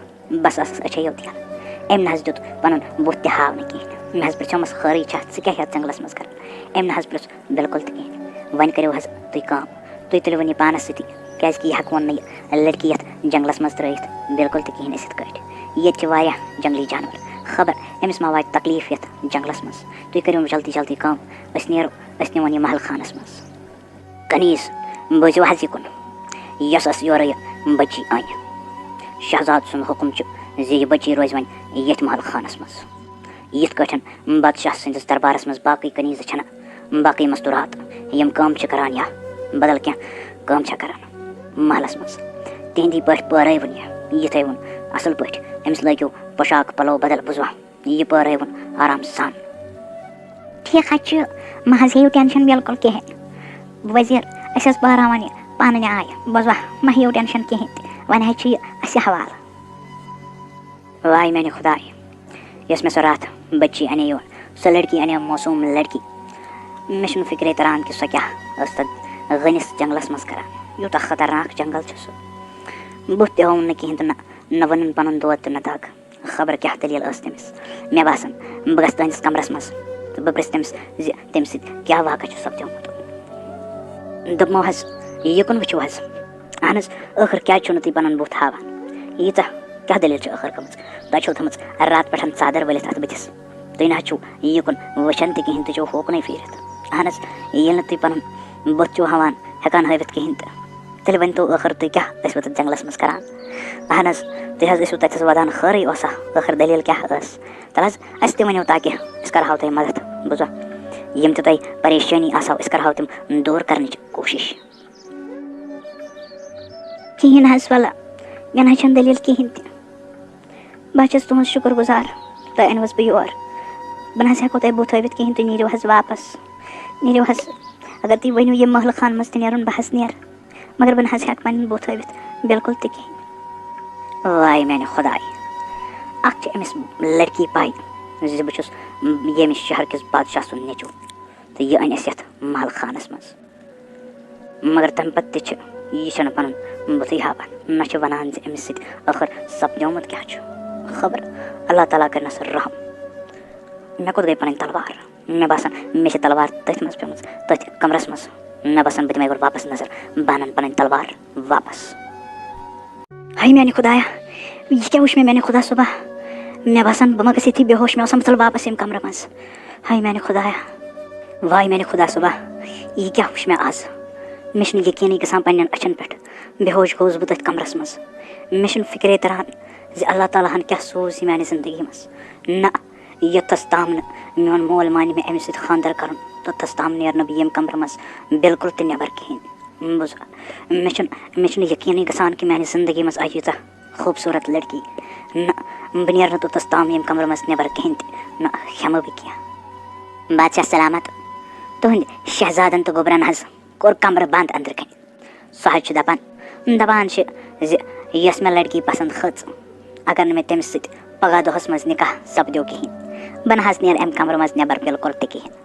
بس ٲسٕس أچھے یوت یَلہٕ أمۍ نہ حظ دیُت پَنُن بُتھ تہِ ہاونہٕ کِہیٖنۍ نہٕ مےٚ حظ پِرٛژھیومَس خٲرٕے چھا ژٕ کیٛاہ یَتھ جنٛگلَس منٛز کَران أمۍ نہ حظ پِرٛژھ بِلکُل تہِ کِہیٖنۍ وۄنۍ کٔرِو حظ تُہۍ کٲم تُہۍ تُلِوُن یہِ پانَس سۭتی کیٛازِکہِ یہِ ہٮ۪کہون نہٕ یہِ لٔڑکی یَتھ جنٛگلَس منٛز ترٛٲیِتھ بِلکُل تہِ کِہیٖنۍ أسۍ یِتھ کٲٹھۍ ییٚتہِ چھِ واریاہ جنٛگلی جانوَر خبر أمِس ما واتہِ تکلیٖف یَتھ جنٛگلَس منٛز تُہۍ کٔرِو جلدی جلدی کٲم أسۍ نیرو أسۍ نِمون یہِ محل خانَس منٛز کنیٖز بوٗزِو حظ یہِ کُن یۄس اَسہِ یورٕ یہِ بٔچی أنۍ شہزاد سُنٛد حُکُم چھُ زِ یہِ بٔچی روزِ وۄنۍ ییٚتھۍ محل خانَس منٛز یِتھ کٲٹھۍ بادشاہ سٕنٛدِس دربارَس منٛز باقٕے کنیٖزٕ چھَنہٕ باقٕے مستوٗرات یِم کٲم چھِ کَران یا بدل کینٛہہ کٲم چھےٚ کَران محلَس منٛز تِہنٛدی پٲٹھۍ پٲرٲوُن یہِ تھٲیوُن اَصٕل پٲٹھۍ أمِس لٲگِو پۄشاک پَلو بدل بوٗزوا یہِ پٲرٲوُن آرام سان ٹھیٖک حظ چھُ مہ حظ ہیٚیِو ٹٮ۪نشَن بِلکُل کِہیٖنۍ وزیٖر أسۍ حظ پٲراوان یہِ پانہٕ آیہِ بوٗزوا مہ ہیٚیِو ٹٮ۪نشَن کِہیٖنۍ تہِ وۄنۍ حظ چھُ یہِ اَسہِ حوالہٕ واے میٛانہِ خۄداے یۄس مےٚ سۄ راتھ بٔچی اَنے یور سۄ لٔڑکی اَنے موسوٗم لٔڑکی مےٚ چھُنہٕ فِکرے تَران کہِ سۄ کیٛاہ ٲس تَتھ غٔنِس جنٛگلَس منٛز کَران یوٗتاہ خطرناک جنٛگل چھُ سُہ بُتھ تہِ ہووُم نہٕ کِہیٖنۍ تہٕ نہ ووٚنُن پَنُن دود تہٕ نہ دَگ خبر کیٛاہ دٔلیٖل ٲس تٔمِس مےٚ باسان بہٕ گژھٕ تُہٕنٛدِس کَمرَس منٛز تہٕ بہٕ پِرٛژھٕ تٔمِس زِ تَمہِ سۭتۍ کیٛاہ واقعہ چھُ سپدیومُت دوٚپمو حظ یِکُن وٕچھِو حظ اہن حظ ٲخٕر کیٛازِ چھُو نہٕ تُہۍ پَنُن بُتھ ہاوان ییٖژاہ کیٛاہ دٔلیٖل چھِ ٲخٕر گٔمٕژ تۄہہِ چھو تھٲومٕژ راتہٕ پٮ۪ٹھ ژادر ؤلِتھ اَتھ بٕتھِس تُہۍ نہ حظ چھُو یِکُن وٕچھان تہِ کِہیٖنۍ تُہۍ چھِو ہوکُنٕے پھیٖرِتھ اہن حظ ییٚلہِ نہٕ تُہۍ پَنُن بُتھ چھِو ہاوان ہٮ۪کان ہٲوِتھ کِہیٖنۍ تہٕ تیٚلہِ ؤنۍتو ٲخٕر تُہۍ کیٛاہ ٲسوٕ تَتھ جنٛگلَس منٛز کَران اہن حظ تُہۍ حظ ٲسِو تَتٮ۪س وَدان خٲرٕے اوسا ٲخٕر دٔلیٖل کیٛاہ ٲس تَلہٕ حظ اَسہِ تہِ ؤنِو تاکہِ أسۍ کَرٕہاو تۄہہِ مدد بوٗزوا یِم تہِ تۄہہِ پریشٲنی آسہو أسۍ کَرٕہاو تِم دوٗر کَرنٕچ کوٗشِش کِہیٖنۍ نہٕ حظ وَلہٕ مےٚ نہ حظ چھَنہٕ دٔلیٖل کِہیٖنۍ تہِ بہٕ حظ چھَس تُہٕنٛز شُکُر گُزار تۄہہِ أنوَس بہٕ یور بہٕ نہ حظ ہٮ۪کو تۄہہِ بُتھ ہٲوِتھ کِہیٖنۍ تُہۍ نیٖرِو حظ واپَس نیٖرِو حظ اگر تُہۍ ؤنِو ییٚمہِ محلہٕ خانہٕ منٛز تہِ نیرُن بہٕ حظ نیرٕ مگر بہٕ نہ حظ ہٮ۪کہٕ پَنُن بُتھ ہٲوِتھ بِلکُل تہِ کِہیٖنۍ واے میٛانہِ خۄداے اَکھ چھِ أمِس لٔڑکی پَے زِ بہٕ چھُس ییٚمہِ شہر کِس بادشاہ سُنٛد نیٚچوٗ تہٕ یہِ أنۍ اَسہِ یَتھ محل خانَس منٛز مگر تَمہِ پَتہٕ تہِ چھِ یہِ چھَنہٕ پَنُن بُتھٕے ہاوان نہ چھِ وَنان زِ أمِس سۭتۍ ٲخٕر سپدیومُت کیٛاہ چھُ خبر اللہ تعالیٰ کٔرنَس رحم مےٚ کوٚت گٔے پَنٕنۍ تلوار مےٚ باسان مےٚ چھِ تلوار تٔتھۍ منٛز پیٚمٕژ تٔتھۍ کَمرَس منٛز مےٚ باسان بہٕ دِمَے گۄڈٕ واپَس نظر بہٕ اَنَن پَنٕنۍ تلوار واپَس ہاے میٛانہِ خۄدایا یہِ کیٛاہ وٕچھ مےٚ میٛانہِ خۄدا صٲبا مےٚ باسان بہٕ ما گژھٕ ییٚتھی بے ہوش مےٚ اوسا ژَل واپَس ییٚمہِ کَمرٕ منٛز ہاے میٛانہِ خۄدایا واے میٛانہِ خۄدا صٲبا یہِ کیٛاہ وٕچھ مےٚ آز مےٚ چھُنہٕ یقیٖنٕے گژھان پنٛنٮ۪ن أچھَن پٮ۪ٹھ بے ہوش گوٚوُس بہٕ تٔتھۍ کَمرَس منٛز مےٚ چھُنہٕ فِکرے تَران زِ اللہ تعالیٰ ہَن کیٛاہ سوٗز یہِ میٛانہِ زندگی منٛز نہ یوٚتَس تام نہٕ میون مول مانہِ مےٚ أمِس سۭتۍ خانٛدَر کَرُن توٚتَس تام نیرٕ نہٕ بہٕ ییٚمہِ کَمرٕ منٛز بِلکُل تہِ نٮ۪بَر کِہیٖنۍ بوٗزوا مےٚ چھُنہٕ یقیٖنٕے گژھان کہِ میٛانہِ زندگی منٛز آیہِ ییٖژاہ خوٗبصوٗرت لٔڑکی نہ بہٕ نیرٕ نہٕ توٚتَس تام ییٚمہِ کَمرٕ منٛز نٮ۪بَر کِہیٖنۍ تہِ نہ کھٮ۪مہٕ بہٕ کینٛہہ بادشاہ سلامت تُہٕنٛدِ شہزادَن تہٕ گوٚبرَن حظ کوٚر کَمرٕ بنٛد أنٛدرٕ کَنہِ سُہ حظ چھُ دَپان چھِ زِ یۄس مےٚ لٔڑکی پَسنٛد کھٔژ اگر نہٕ مےٚ تٔمِس سۭتۍ پگاہ دۄہَس منٛز نِکاح سپدیو کِہیٖنۍ بہٕ نہ حظ نیرٕ اَمہِ کَمرٕ منٛز نٮ۪بَر بِلکُل تہِ کِہیٖنۍ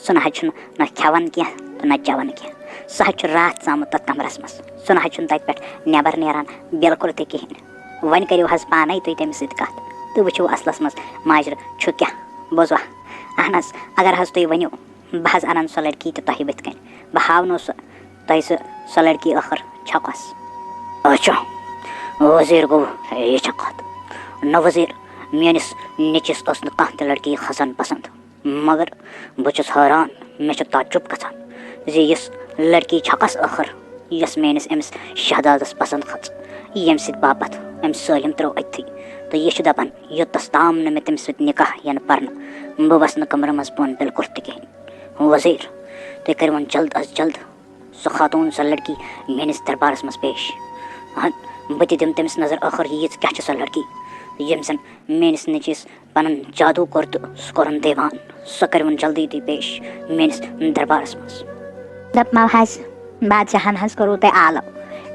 سُہ نہ حظ چھُنہٕ نہ کھٮ۪وان کینٛہہ تہٕ نہ چٮ۪وان کینٛہہ سُہ حظ چھُ راتھ ژامُت تَتھ کَمرَس منٛز سُہ نہ حظ چھُنہٕ تَتہِ پٮ۪ٹھ نٮ۪بَر نیران بِلکُل تہِ کِہیٖنۍ وۄنۍ کٔرِو حظ پانَے تُہۍ تٔمِس سۭتۍ کَتھ تہٕ وٕچھِو اَصلَس منٛز ماجرٕ چھُ کیٛاہ بوٗزوا اہن حظ اگر حظ تُہۍ ؤنِو بہٕ حظ اَنَن سۄ لٔڑکی تہٕ تۄہہِ بٕتھِ کَنۍ بہٕ ہاونو تۄہہِ سۄ لٔڑکی ٲخٕر چھَکۄس اچھا ؤزیٖر گوٚو یہِ چھےٚ کَتھ نہ ؤزیٖر میٲنِس نیٚچوِس ٲس نہٕ کانٛہہ تہِ لٔڑکی کھسان پَسنٛد مگر بہٕ چھُس حٲران مےٚ چھُ تعجُب گژھان زِ یُس لٔڑکی چھَکَس ٲخٕر یۄس میٲنِس أمِس شہزادَس پَسنٛد کھٔژ ییٚمہِ سۭتۍ باپَتھ أمۍ سٲلِم ترٛوو أتھی تہٕ یہِ چھُ دَپان یوٚتَس تام نہٕ مےٚ تٔمِس سۭتۍ نِکاح یِنہٕ پَرنہٕ بہٕ وَسہٕ نہٕ کَمرٕ منٛز بۄن بِلکُل تہِ کِہیٖنۍ ؤزیٖر تُہۍ کٔرِوُن جلد از جلد سۄ خاتوٗن سۄ لٔڑکی میٲنِس دربارَس منٛز پیش بہٕ تہِ دِمہٕ تٔمِس نظر ٲخٕر ییٖژ کیٛاہ چھِ سۄ لٔڑکی ییٚمۍ زَن میٲنِس نیٚچوِس پَنُن جادوٗ کوٚر تہٕ سُہ کوٚرُن دیوان سۄ کٔرِوُن جلدی تُہۍ پیش میٲنِس دربارَس منٛز دَپمو حظ بادشاہَن حظ کوٚروٕ تۄہہِ آلو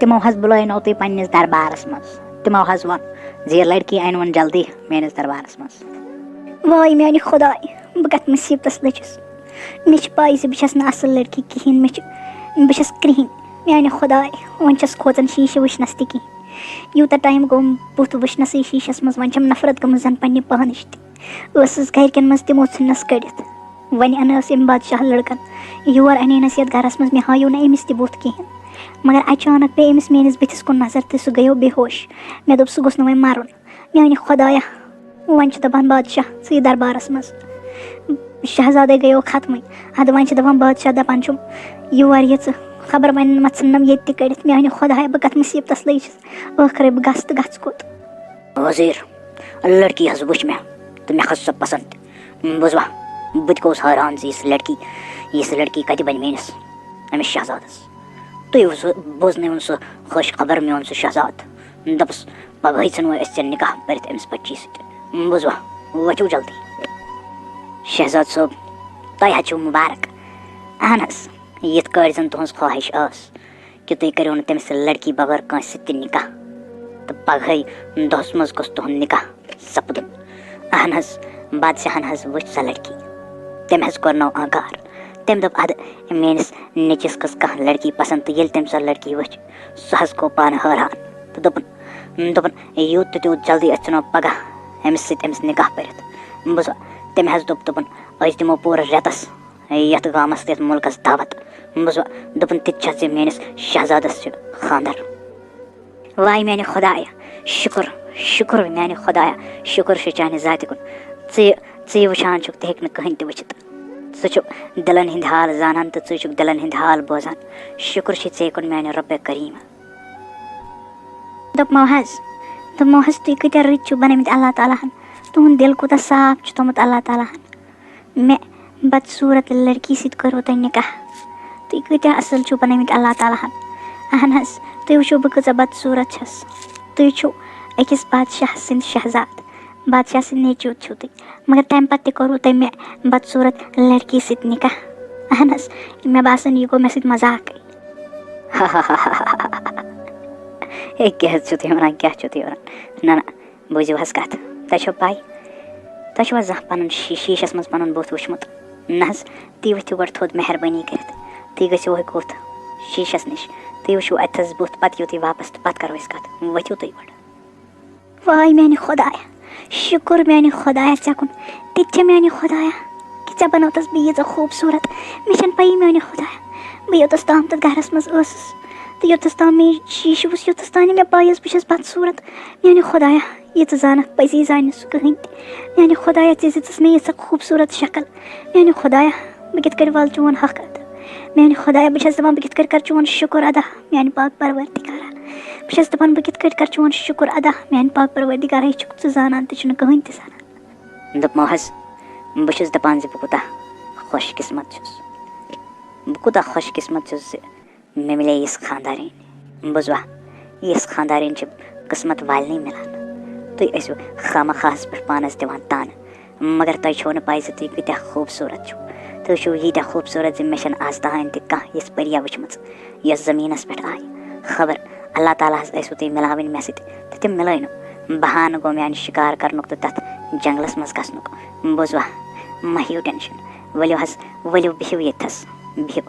تِمو حظ بُلٲینو تُہۍ پنٛنِس دربارس منٛز. تِمو حظ ووٚن زِ یہِ لڑکی اَنہِ وۄنۍ جلدی میٲنِس دربارس منٛز. واے میانہِ خۄداے بہٕ کَتھ مُصیٖبتس لٔجِس. مےٚ چھِ پاے زِ بہٕ چھَس نہٕ اَصٕل لڑکی کِہیٖنۍ. بہٕ چھَس کرٛہِنۍ. میانہِ خۄداے وۄنۍ چھَس کھوژان شیٖشہٕ وٕچھنَس تہِ کِہیٖنۍ. یوٗتاہ ٹایم گوٚو بُتھ وٕچھنَسٕے شیٖشَس منٛز. وۄنۍ چھَم نفرت گٔمٕژ زَن پنٛنہِ پانٕچ تہِ. ٲسٕس گرِکٮ۪ن منٛز تِمو ژھٕننَس کٔڑِتھ. وۄنۍ اَنٲس أمۍ بادشاہ لٔڑکَن یور اَنینَس یَتھ گَرَس منٛز. مےٚ ہایو نہٕ أمِس تہِ بُتھ کِہیٖنۍ. مگر اچانک پیٚیہِ أمِس میٲنِس بٕتھِس کُن نظر تہٕ سُہ گٔیو بے ہوش. مےٚ دوٚپ سُہ گوٚژھ نہٕ وۄنۍ مَرُن. میانہِ خۄدایا وۄنۍ چھِ دَپان بادشاہ ژٕے دربارَس منٛز. شہزادے گٔیو ختمٕے. اَدٕ وۄنۍ چھِ دَپان بادشاہ دَپان چھُم یور یہِ ژٕ خبر وۄنۍ مہ ژھٕننَم ییٚتہِ تہِ کٔڑِتھ. میانہِ خۄدایا بہٕ کَتھ مُصیٖبتَس لٔجِس. ٲخرَے بہٕ گژھٕ تہٕ گژھٕ کوٚت. وزیٖر لڑکی حظ وٕچھ مےٚ تہٕ مےٚ کھٔژ سۄ پسنٛد تہِ. بوٗزوا بہٕ تہِ گوٚوُس حٲران زِ یِژھ لڑکی کَتہِ بَنہِ میٲنِس أمِس شہزادَس. تُہۍ بوزنٲیوُن سُہ خوش خبر میون سُہ شہزاد. دوٚپُس پگہٕے ژھٕنوے أسۍ ژےٚ نِکاح کٔرِتھ أمِس بٔچی سۭتۍ. بوٗزوا ؤتھِو جلدی. شہزاد صٲب تۄہہِ حظ چھُو مُبارک. اہن حظ یِتھ کٲٹھۍ زَن تُہٕنٛز خواہِش ٲس کہِ تُہۍ کٔرِو نہٕ تٔمِس لڑکی بغٲر کٲنٛسہِ سۭتۍ تہِ نِکاح تہٕ پگہٕے دۄہَس منٛز گوٚژھ تُہُنٛد نِکاح سپدُن. اہن حظ بادشاہن حظ وٕچھ سۄ لڑکی. تٔمۍ حظ کوٚرنو آنکار. تٔمۍ دوٚپ اَدٕ میٲنِس نیٚچوِس کھٔژ کانٛہہ لڑکی پسنٛد تہٕ ییٚلہِ تٔمۍ سۄ لڑکی وٕچھ سُہ حظ گوٚو پانہٕ حٲران تہٕ دوٚپُن یوٗت تہٕ تیوٗت جلدی أسۍ ژھٕنو پگاہ أمِس سۭتۍ أمِس نِکاح کٔرِتھ. بوٗزوا تٔمۍ حظ دوٚپُن أسۍ دِمو پوٗرٕ رٮ۪تَس یَتھ گامَس تہٕ یَتھ مُلکَس دعوت. بوٗزوا دوٚپُن تِتہِ چھَس زِ میٲنِس شہزادَس چھُ خاندر. واے میانہِ خۄدایا شُکُر میانہِ خۄدایا شُکُر چھُ چانہِ ذاتہِ کُن. ژٕ وٕچھان چھُکھ تہِ ہیٚکہِ نہٕ کٕہٕنۍ تہِ وٕچھِتھ. ژٕ چھُکھ دِلن ہٕنٛدۍ حال زانان تہٕ ژٕ چھُکھ دِلن ہٕنٛدۍ حال بوزان. شُکُر چھُ ژے کُن میانہِ رۄبہِ کریٖم. دوٚپمو حظ تُہۍ کۭتیاہ رٕتۍ چھِو بَنٲومٕتۍ اللہ تعالیٰ ہن. تُہُنٛد دِل کوٗتاہ صاف چھُ تھوٚمُت اللہ تعالیٰ ہن. مےٚ بدصوٗرت لڑکی سۭتۍ کوٚروٕ تۄہہِ نِکاح. تُہۍ کۭتیاہ اَصٕل چھِو بَنٲومٕتۍ اللہ تعالیٰ ہن. اہن حظ تُہۍ وٕچھِو بہٕ کۭژاہ بدصوٗرت چھَس. تُہۍ چھِو أکِس بادشاہ سٕنٛدۍ شہزاد. بادشاہ سٕنٛدۍ نیٚچوٗ چھِو تُہۍ. مگر تَمہِ پتہٕ تہِ کوٚروٕ تۄہہِ مےٚ بدصوٗرت لڑکی سۭتۍ نِکاح. اہن حظ مےٚ باسان یہِ گوٚو مےٚ سۭتۍ مزاقٕے. ہے کیٛاہ حظ چھِو تُہۍ وَنان نہ بوٗزِو حظ کَتھ. تۄہہِ چھو پَے تۄہہِ چھُوا زانٛہہ پَنُن شیٖشَس منٛز پَنُن بُتھ وٕچھمُت؟ نہ حظ تُہۍ ؤتھِو گۄڈٕ تھوٚد مہربٲنی کٔرِتھ. تُہۍ گٔژھِو کوٚت شیٖشَس نِش. تُہۍ وٕچھِو اَتھَس بُتھ پَتہٕ یِیِو تُہۍ واپَس تہٕ پَتہٕ کَرو أسۍ کَتھ. ؤتھِو تُہۍ گۄڈٕ. واے میانہِ خۄدایا شُکُر میانہِ خۄدایا ژےٚ کُن. تِتہِ چھےٚ میانہِ خۄدایا کہِ ژےٚ بَنٲوتَس بہٕ ییٖژاہ خوٗبصوٗرت. مےٚ چھَنہٕ پَیی میانہِ خۄدایا بہٕ یوٚتَس تام تَتھ گَرَس منٛز ٲسٕس تہٕ یوٚتَس تام مےٚ شیٖشہٕ وٕچھ یوٚتَس تام مےٚ پاے ٲس بہٕ چھَس بدصوٗرت. میانہِ خۄدایا یہِ ژٕ زانکھ پٔزی زانہِ نہٕ سُہ کٕہٕنۍ تہِ. میانہِ خۄدایا ژےٚ دِژٕس مےٚ ییٖژاہ خوٗبصوٗرت شکٕل. میانہِ خۄدایا بہٕ کِتھ کٔنۍ والہٕ چون حق ادا. میانہِ خۄدایا بہٕ چھَس دَپان بہٕ کِتھ کٔنۍ کَرٕ چون شُکُر ادا میانہِ پاک پروردِگارا. بہٕ چھَس دَپان بہٕ کِتھ کٔنۍ کَرٕ چون شُکُر ادا میانہِ پاک پروردِگارا. یہِ چھُکھ ژٕ زانان تہِ چھُنہٕ کٕہٕنۍ تہِ زانان. دوٚپمو حظ بہٕ چھُس دَپان زِ بہٕ کوٗتاہ خۄش قٕسمت چھُس. بہٕ کوٗتاہ خۄش قٕسمت چھُس زِ مےٚ مِلے یِژھ خاندارٮ۪ن. بوٗزوا یِژھ خاندارٮ۪ن چھِ قٕسمت والنٕے مِلان. تُہۍ ٲسِو خامخاہَس پٮ۪ٹھ پانَس دِوان تانہٕ مگر تۄہہِ چھو نہٕ پَے زِ تُہۍ کۭتیاہ خوٗبصوٗرت چھِو. تُہۍ چھِو ییٖتیاہ خوٗبصوٗرت زِ مےٚ چھَنہٕ آز تانۍ تہِ کانٛہہ یِژھ پٔریا وٕچھمٕژ یۄس زٔمیٖنَس پٮ۪ٹھ آیہِ. خبر اللہ تعالیٰ ہَس ٲسوٕ تُہۍ مِلاوٕنۍ مےٚ سۭتۍ تہٕ تِم مِلٲے نہٕ. بہانہٕ گوٚو میٛانہِ شِکار کَرنُک تہٕ تَتھ جنٛگلَس منٛز گژھنُک. بوٗزوا مہ ہیٚیِو ٹٮ۪نشَن. ؤلِو بِہِو ییٚتھَس بِہِو.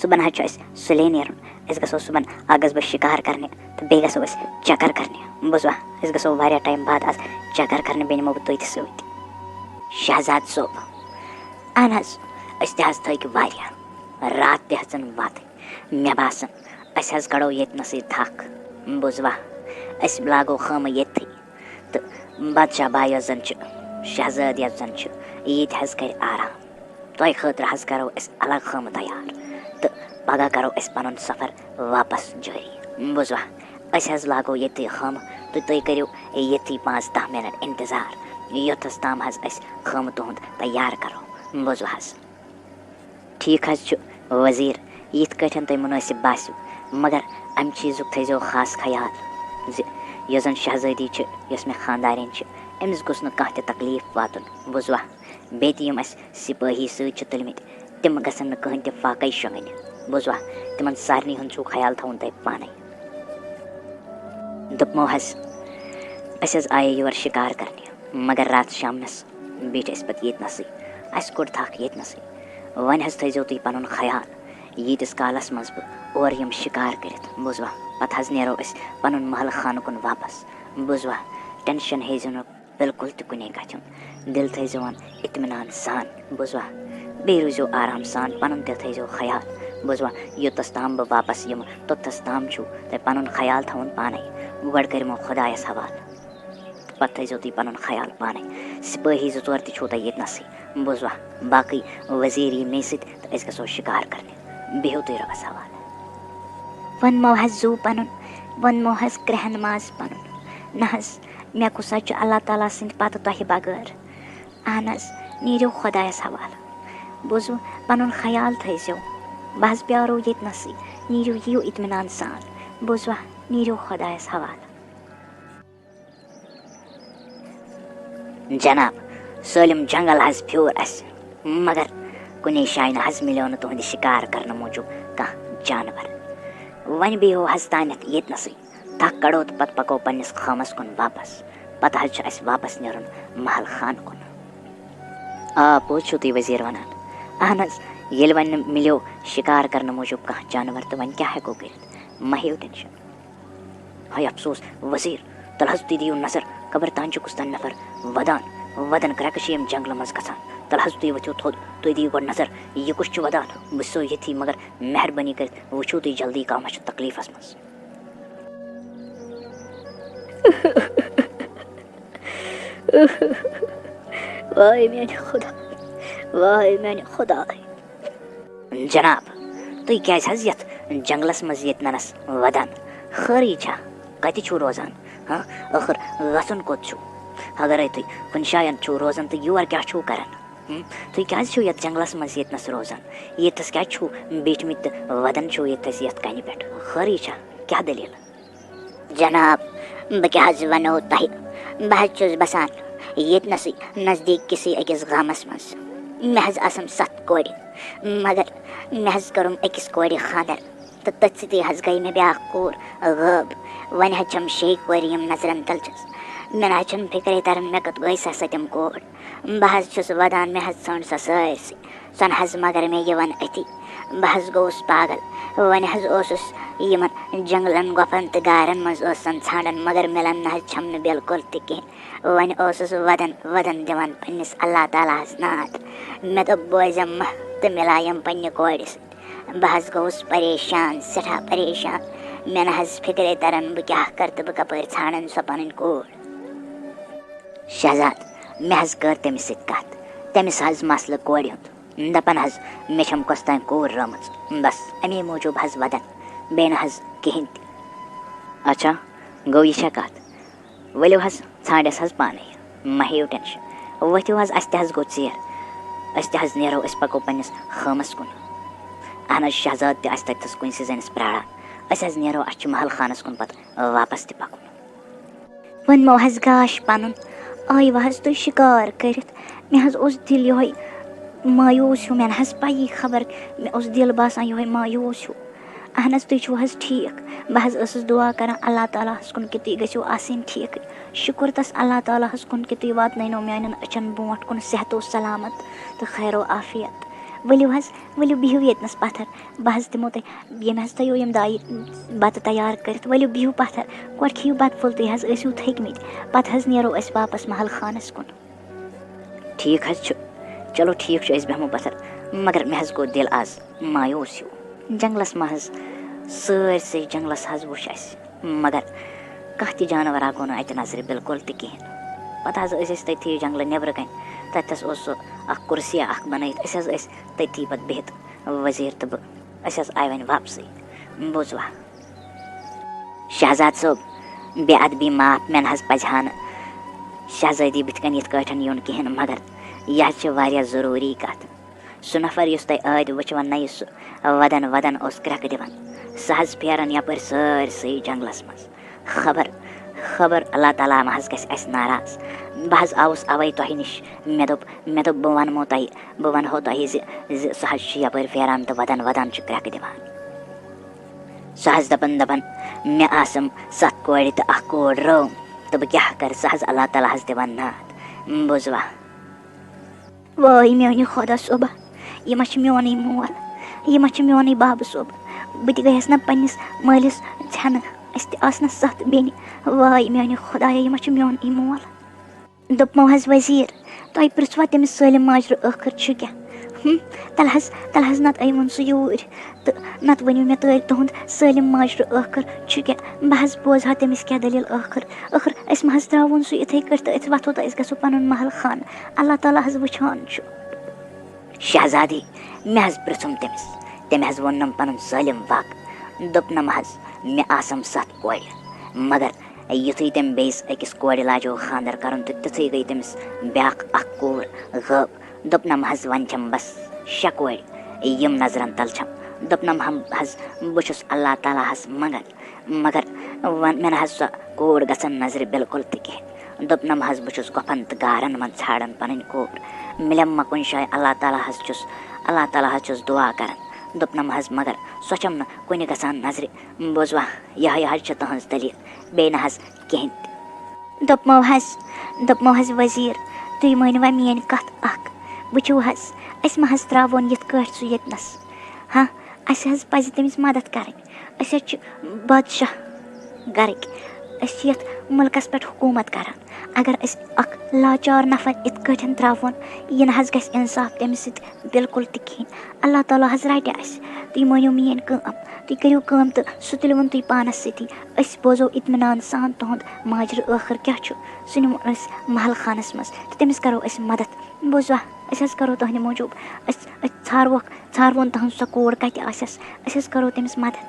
صُبحن حظ چھُ اَسہِ سُلے نیرُن. أسۍ گژھو صُبحن اَکھ گژھٕ بہٕ شِکار کَرنہِ تہٕ بیٚیہِ گژھو أسۍ چَکر کَرنہِ. بوٗزوا أسۍ گژھو واریاہ ٹایم بعد آز چَکر کَرنہِ. بیٚیہِ نِمو بہٕ تُہۍ تہِ سۭتۍ. شہزاد صٲب اہن حظ أسۍ تہِ حظ تھٔکۍ واریاہ رات تہِ ہٮ۪ژن واتٕنۍ. مےٚ باسان أسۍ حظ کَڑو ییٚتنَسٕے تھَکھ. بوٗزوا أسۍ لاگو خٲمہٕ ییٚتھٕے تہٕ بادشاہ باے یۄس زَن چھِ شہزٲدۍ یۄس زَن چھِ یہِ تہِ حظ کَرِ آرام. تۄہہِ خٲطرٕ حظ کَرو أسۍ الگ خٲمہٕ تیار تہٕ پَگاہ کَرو أسۍ پَنُن سفر واپَس جٲری. بوٗزوا أسۍ حظ لاگو ییٚتھٕے خٲمہٕ تہٕ تُہۍ کٔرِو ییٚتھی 5-10 مِنٹ اِنتظار یوٚتَس تام حظ أسۍ خٲمہٕ تُہُنٛد تیار کَرو. بوٗزوا حظ ٹھیٖک حظ چھُ ؤزیٖر یِتھ کٲٹھۍ تۄہہِ مُنٲسِب باسِو. مگر اَمہِ چیٖزُک تھٲیزیو خاص خیال زِ یۄس زَن شہزٲدی چھِ یۄس مےٚ خاندارٮ۪ن چھِ أمِس گوٚژھ نہٕ کانٛہہ تہِ تکلیٖف واتُن. بوٗزوا بیٚیہِ تہِ یِم اَسہِ سِپٲہی سۭتۍ چھِ تُلمٕتۍ تِم گژھن نہٕ کٕہٕنۍ تہِ فاقَے شۄنٛگٕنۍ. بوٗزوا تِمن سارنٕے ہُنٛد چھُو خیال تھاوُن تۄہہِ پانَے. دوٚپمو حظ أسۍ حظ آیے یور شِکار کَرنہِ مگر راتہٕ شامنَس بیٖٹھۍ أسۍ پَتہٕ ییٚتنَسٕے اَسہِ کوٚڑ تھکھ ییٚتنَسٕے وۄنۍ حظ تھٲیزیو تُہۍ پَنُن خیال ییٖتِس کالَس منٛز بہٕ اورٕ یِم شِکار کٔرِتھ بوٗزوا پَتہٕ حظ نیرو أسۍ پَنُن محلہٕ خانہٕ کُن واپَس بوٗزوا ٹٮ۪نشَن ہیزیو نہٕ بِلکُل تہِ کُنے کَتھِ ہُنٛد دِل تھٲیزیو وۄنۍ اطمینان سان بوٗزوا بیٚیہِ روٗزیو آرام سان پَنُن تہِ تھٲیزیو خیال بوٗزوا یوٚتَس تام بہٕ واپَس یِمہٕ توٚتَس تام چھُو تۄہہِ پَنُن خیال تھاوُن پانَے گۄڈٕ کٔرِمو خۄدایَس حوالہٕ پَتہٕ تھٲیزیو تُہۍ پَنُن خیال پانَے سِپٲہی 2-4 تہِ چھُو تۄہہِ ییٚتنَسٕے بوٗزوا باقٕے ؤزیٖر یی مے سۭتۍ تہٕ أسۍ گژھو شِکار کَرنہِ بِہِو تُہۍ رۄبَس حوالہٕ ووٚنمو حظ زوٗ پَنُن ووٚنمو حظ کرٛہَن ماز پَنُن نہ حظ مےٚ کُس حظ چھُ اللہ تعالیٰ سٕنٛدِ پَتہٕ تۄہہِ بغٲر اہن حظ نیٖرِو خۄدایَس حوالہٕ بوٗزوٕ پَنُن خیال تھٲیزیو بہٕ حظ پیٛارو ییٚتنَسٕے نیٖرِو یِیِو اطمینان سان بوٗزوا نیٖرِو خۄدایَس حوالہٕ جناب سٲلِم جنگل حظ پھیوٗر اَسہِ مگر کُنے جایہِ نہٕ حظ مِلیو نہٕ تُہنٛدِ شِکار کرنہٕ موٗجوٗب کانٛہہ جانور وۄنۍ بِہِو حظ تانٮ۪تھ ییٚتنَسٕے تھکھ کَڑو تہٕ پَتہٕ پَکو پنٛنِس خٲمَس کُن واپَس پَتہٕ حظ چھُ اَسہِ واپَس نیرُن محل خانہٕ کُن آ پوٚز چھُو تُہۍ ؤزیٖر وَنان اہن حظ ییٚلہِ وۄنۍ نہٕ مِلیو شِکار کرنہٕ موٗجوٗب کانٛہہ جانور تہٕ وۄنۍ کیٛاہ ہٮ۪کو کٔرِتھ مہ ہیٚیِو ٹٮ۪نشَن ہاے افسوٗس ؤزیٖر تَلہٕ حظ تُہۍ دِیِو نظر خبر تانۍ چھُ کُس تانۍ نفر وَدان کرٛٮ۪کہٕ چھِ ییٚمہِ جنٛگلہٕ منٛز گژھان تَلہٕ حظ تُہۍ ؤتھِو تھوٚد تُہۍ دِیِو گۄڈٕ نظر یہِ کُس چھُ وَدان بہٕ چھُسو ییٚتھی مگر مہربٲنی کٔرِتھ وٕچھِو تُہۍ جلدی کانٛہہ ما چھُ تکلیٖفَس منٛز واے میٛانہِ خۄدا واے میٛانہِ خۄداے جناب تُہۍ کیٛازِ حظ یَتھ جنٛگلَس منٛز ییٚتنَس وَدان خٲرٕے چھا کَتہِ چھُو روزان ٲخٕر گژھُن کوٚت چھُو اگرے تُہۍ کُنہِ جایَن چھُو روزان تہٕ یور کیٛاہ چھُو کَران تُہۍ کیٛازِ چھُو یَتھ جنٛگلَس منٛز ییٚتنَس روزان ییٚتَس کیٛازِ چھُو بیٖٹھمٕتۍ تہٕ وَدان چھُو ییٚتَس یَتھ کَنہِ پٮ۪ٹھ خٲرٕے چھا کیٛاہ دٔلیٖل جناب بہٕ کیٛاہ حظ وَنو تۄہہِ بہٕ حظ چھُس بَسان ییٚتنَسٕے نزدیٖککِسٕے أکِس گامَس منٛز مےٚ حظ آسَن 7 کورِ مگر مےٚ حظ کوٚرُم أکِس کورِ خانٛدَر تہٕ تٔتھۍ سۭتی حظ گٔے مےٚ بیٛاکھ کوٗر غٲب وۄنۍ حظ چھَم 6 کورِ یِم نظرَن تَل چھَس مےٚ نہ حظ چھُنہٕ فِکرے تَران مےٚ کوٚت گٔے سۄ تِم کوٗر بہٕ حظ چھُس وَدان مےٚ حظ ژھٕنٛڈ سۄ سٲرسٕے سۄ نہٕ حظ مگر مےٚ یِوان أتھی بہٕ حظ گوٚوُس پاگل وۄنۍ حظ اوسُس یِمن جنٛگلَن گۄپھن تہٕ گارَن منٛز ٲسَن ژھانٛڈان مگر مِلان نہ حظ چھَم نہٕ بِلکُل تہِ کِہیٖنۍ وۄنۍ اوسُس وَدان دِوان پنٛنِس اللہ تعالیٰ ہَس ناد مےٚ دوٚپ بوزٮ۪م مہ تہٕ مِلایم پنٛنہِ کورِ سۭتۍ بہٕ حظ گوٚوُس پریشان سٮ۪ٹھاہ پریشان مےٚ نہ حظ فِکرے تَران بہٕ کیٛاہ کَرٕ تہٕ بہٕ کَپٲرۍ ژھانٛڈان سۄ پَنٕنۍ کوٗر شہزاد مےٚ حظ کٔر تٔمِس سۭتۍ کَتھ تٔمِس حظ مسلہٕ کورِ ہُنٛد دَپان حظ مےٚ چھَم کۄس تانۍ کوٗر رٲمٕژ بَس اَمے موٗجوٗب حظ وَدان بیٚیہِ نہٕ حظ کِہیٖنۍ تہِ اچھا گوٚو یہِ چھا کَتھ ؤلِو حظ ژھانٛڈٮ۪س حظ پانَے مہ ہیٚیِو ٹٮ۪نشَن ؤتھِو حظ اَسہِ تہِ حظ گوٚو ژیر أسۍ تہِ حظ نیرو أسۍ پَکو پنٛنِس خٲمَس کُن اہن حظ شہزاد تہِ آسہِ تَتِتھَس کُنۍسٕے زٔنِس پرٛاران أسۍ حظ نیرو اَسہِ چھُ محل خانَس کُن پَتہٕ واپَس تہِ پَکُن ووٚنمو حظ گاش پَنُن آیوٕ حظ تُہۍ شِکار کٔرِتھ مےٚ حظ اوس دِل یِہوٚے مایوٗس ہیوٗ مےٚ نہ حظ پَیی خبر مےٚ اوس دِل باسان یِہوٚے مایوٗس ہیوٗ اہن حظ تُہۍ چھُو حظ ٹھیٖک بہٕ حظ ٲسٕس دُعا کَران اللہ تعالیٰ ہَس کُن کہِ تُہۍ گٔژھِو آسٕنۍ ٹھیٖکٕے شُکُر تَس اللہ تعالیٰ ہَس کُن کہِ تُہۍ واتنٲینو میٛانٮ۪ن أچھَن برونٛٹھ کُن صحت و سلامت تہٕ خیر و عافیت ؤلِو حظ ؤلِو بِہِو ییٚتنَس پَتھر بہٕ حظ دِمو تۄہہِ ییٚمہِ حظ تھٲیو یِم دایہِ بَتہٕ تیار کٔرِتھ ؤلِو بِہِو پَتھر گۄڈٕ کھیٚیِو بَتہٕ پھوٚل تُہۍ حظ ٲسِو تھٔکمٕتۍ پَتہٕ حظ نیرو أسۍ واپَس محل خانَس کُن ٹھیٖک حظ چھُ چلو ٹھیٖک چھُ أسۍ بیٚہمو پَتھر مگر مےٚ حظ گوٚو دِل آز مایوٗس ہیوٗ جنٛگلَس منٛز حظ سٲرسٕے جنٛگلَس حظ وٕچھ اَسہِ مگر کانٛہہ تہِ جانوَرا گوٚو نہٕ اَتہِ نظرِ بِلکُل تہِ کِہیٖنۍ پَتہٕ حظ ٲسۍ أسۍ تٔتھی جنٛگلہٕ نٮ۪برٕ کَنۍ تَتِتھَس اوس سُہ اَکھ کُرسِیا اَکھ بَنٲیِتھ أسۍ حظ ٲسۍ تٔتھی پَتہٕ بِہِتھ ؤزیٖر تہٕ بہٕ أسۍ حظ آے وۄنۍ واپسٕے بوٗزوا شہزاد صٲب بے اَدبی معاف مےٚ نہ حظ پَزِ ہا نہٕ شہزٲدی بٕتھِ کَنۍ یِتھ کٲٹھۍ یُن کِہیٖنۍ مگر یہِ حظ چھِ واریاہ ضٔروٗری کَتھ سُہ نفر یُس تۄہہِ ٲدۍ وٕچھوٕ نہ یُس سُہ وَدان اوس کرٛٮ۪کہٕ دِوان سُہ حظ پھیران یَپٲرۍ سٲرسٕے جنٛگلَس منٛز خبر اللہ تعالیٰ ما حظ گژھِ اَسہِ ناراض بہٕ حظ آوُس اَوَے تۄہہِ نِش مےٚ دوٚپ بہٕ وَنہو تۄہہِ زِ سُہ حظ چھُ یَپٲرۍ پھیران تہٕ وَدان چھُ کرٛٮ۪کہٕ دِوان سۄ حظ دَپان مےٚ آسَم 7 کورِ تہٕ 1 کوٗر رٲم تہٕ بہٕ کیٛاہ کَرٕ. سۄ حظ اللہ تعالیٰ حظ دِوان ناتھ. بوٗزوا. وٲے میٛانہِ خۄدا صٲبا یہِ ما چھِ میونُے مول یہِ ما چھِ میونُے بابہٕ صٲب. بہٕ تہِ گٔیَس نا پنٛنِس مٲلِس ژھٮ۪نہٕ. اَسہِ تہِ آسہٕ نا 7 بیٚنہِ. واے میٛانہِ خۄدایا یہِ ما چھِ میونُے مول. دوٚپمو حظ وزیٖر تۄہہِ پِرٛژھوا تٔمِس سٲلِم ماجرٕ ٲخٕر چھُ کیٛاہ. تَلہٕ حظ نَتہٕ أنۍوُن سُہ یوٗرۍ تہٕ نَتہٕ ؤنِو مےٚ تُہُنٛد سٲلِم ماجرٕ ٲخٕر چھُ کیٛاہ. بہٕ حظ بوزٕ ہا تٔمِس کیٛاہ دٔلیٖل ٲخٕر أسۍ ما حظ ترٛاوون سُہ یِتھَے کٔٹھۍ تہٕ أسۍ وۄتھو تہٕ أسۍ گژھو پَنُن محل خانہٕ. اللہ تعالیٰ حظ وٕچھان چھُ. شہزادی مےٚ حظ پِرٛژھُم تٔمِس. تٔمۍ حظ ووٚننَم پَنُن سٲلِم واقعہٕ. دوٚپنَم حظ مےٚ آسَم 7 کورِ مگر یُتھُے تٔمۍ بیٚیِس أکِس کورِ لاجو خانٛدَر کَرُن تہٕ تِتھُے گٔے تٔمِس بیٛاکھ 1 کوٗر غٲب. دوٚپنَم حظ وۄنۍ چھَم بَس 6 کورِ یِم نظرَن تَل چھَم. دوٚپنَم حظ بہٕ چھُس اللہ تعالیٰ ہَس مگر مےٚ نہ حظ سۄ کوٗر گژھان نظرِ بِلکُل تہِ کِہیٖنۍ. دوٚپنَم حظ بہٕ چھُس گۄپھن تہٕ گارَن منٛز ژھانٛڈان پَنٕنۍ کوٗر. مِلٮ۪م ما کُنہِ جایہِ اللہ تعالیٰ حظ چھُس دُعا کَران. دوٚپنَم حظ مگر سۄ چھَم نہٕ کُنہِ گژھان نظرِ. بوٗزوا یِہوٚے حظ چھِ تٕہٕنٛز دٔلیٖل بیٚیہِ نہ حظ کِہیٖنۍ تہِ. دوٚپمو حظ وزیٖر تُہۍ مٲنِوا میٛٲنۍ کَتھ اَکھ. وٕچھِو حظ أسۍ ما حظ ترٛاوون یِتھ کٲٹھۍ سُہ ییٚتنَس. اَسہِ حظ پَزِ تٔمِس مَدَد کَرٕنۍ. أسۍ حظ چھِ بادشاہ گَرٕکۍ. أسۍ چھِ یَتھ مُلکَس پٮ۪ٹھ حکوٗمت کَران. اگر أسۍ اَکھ لاچار نفر یِتھ کٲٹھۍ ترٛاوون یہِ نہ حظ گژھِ اِنصاف تٔمِس سۭتۍ بِلکُل تہِ کِہیٖنۍ. اللہ تعالیٰ حظ رَٹہِ اَسہِ. تُہۍ مٲنِو میٛٲنۍ کٲم تُہۍ کٔرِو کٲم تہٕ سُہ تُلوُن تُہۍ پانَس سۭتی. أسۍ بوزو اطمینان سان تُہُنٛد ماجرٕ ٲخٕر کیٛاہ چھُ. سُہ نِمون أسۍ محل خانَس منٛز تہٕ تٔمِس کَرو أسۍ مَدَد. بوٗزوا أسۍ حظ کَرو تُہنٛدِ موٗجوٗب أسۍ ژھانٛڈوون تُہٕنٛز سۄ کوٗر کَتہِ آسٮ۪س. أسۍ حظ کَرو تٔمِس مَدَد.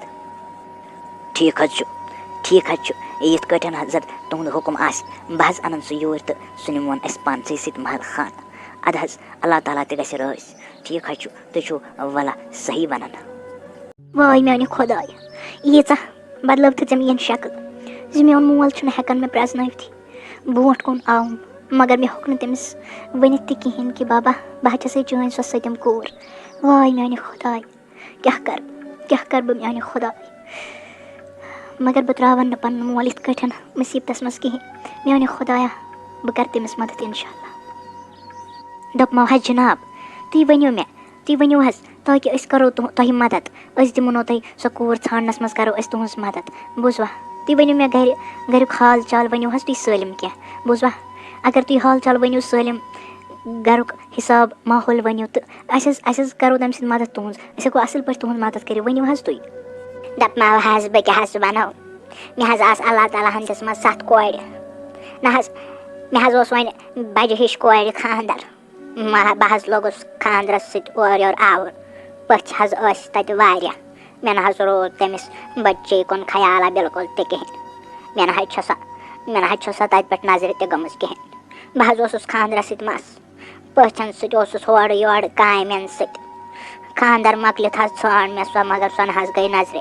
ٹھیٖک حظ چھُ یِتھ کٲٹھۍ حظ تُہُنٛد حُکُم آسہِ بہٕ حظ اَنَن سُہ یوٗرۍ تہٕ سُہ نِمون أسۍ پانسٕے سۭتۍ محل خانہٕ. اَدٕ حظ اللہ تعالیٰ تہِ گژھِ رٲضۍ. ٹھیٖک حظ چھُ تُہۍ چھُو وَلہ صحیح وَنان. واے میٛانہِ خۄدایا ییٖژاہ بدلٲوتھٕ ژےٚ میٛٲنۍ شکٕل زِ میون مول چھُنہٕ ہٮ۪کان مےٚ پرٛزنٲوتھٕے. برونٛٹھ کُن آوُم مگر مےٚ ہیوٚک نہٕ تٔمِس ؤنِتھ تہِ کِہیٖنۍ کہِ بابا بہٕ حظ چھَسَے چٲنۍ سۄ سٔتِم کوٗر. واے میٛانہِ خۄداے کیٛاہ کَرٕ بہٕ میٛانہِ خۄداے. مگر بہٕ ترٛاوَن نہٕ پَنُن مول یِتھ کٲٹھۍ مُصیٖبتَس منٛز کِہیٖنۍ. میٛانہِ خۄدایا بہٕ کَرٕ تٔمِس مَدَد اِنشاء اللہ. دوٚپمو حظ جِناب تُہۍ ؤنِو حظ تاکہِ أسۍ کَرو تۄہہِ مَدَد. أسۍ دِمو تۄہہِ سۄ کوٗر ژھانٛڈنَس منٛز کَرو أسۍ تُہٕنٛز مَدَد. بوٗزوا تُہۍ ؤنِو مےٚ گَریُک حال چال ؤنِو حظ تُہۍ سٲلِم کینٛہہ. بوٗزوا اگر تُہۍ حال چال ؤنِو سٲلِم گَرُک حِساب ماحول ؤنِو تہٕ اَسہِ حظ کَرو تَمہِ سۭتۍ مَدَد تُہٕنٛز. أسۍ ہٮ۪کو اَصٕل پٲٹھۍ تُہٕنٛز مَدَد کٔرِتھ. ؤنِو حظ تُہۍ. دَپمو حظ بہٕ کیٛاہ حظ وَنو. مےٚ حظ آسہٕ اللہ تعالیٰ ہَن دِژمَژ 7 کورِ. مےٚ حظ اوس وۄنۍ بَجہِ ہِش کورِ خانٛدَر. بہٕ حظ لوٚگُس خانٛدرَس سۭتۍ اورٕ یورٕ آوُر. پٔژھۍ حظ ٲسۍ تَتہِ واریاہ. مےٚ نہ حظ روٗد تٔمِس بٔچی کُن خیالا بِلکُل تہِ کِہیٖنۍ. مےٚ نہ حظ چھِ سۄ تَتہِ پٮ۪ٹھ نظرِ تہِ گٔمٕژ کِہیٖنۍ. بہٕ حظ اوسُس خانٛدرَس سۭتۍ مَس. پٔژھٮ۪ن سۭتۍ اوسُس ہورٕ یورٕ کامٮ۪ن سۭتۍ. خانٛدَر مۄکلِتھ حظ ژھانٛڈ مےٚ سۄ مگر سۄ نہ حظ گٔے نظرِ.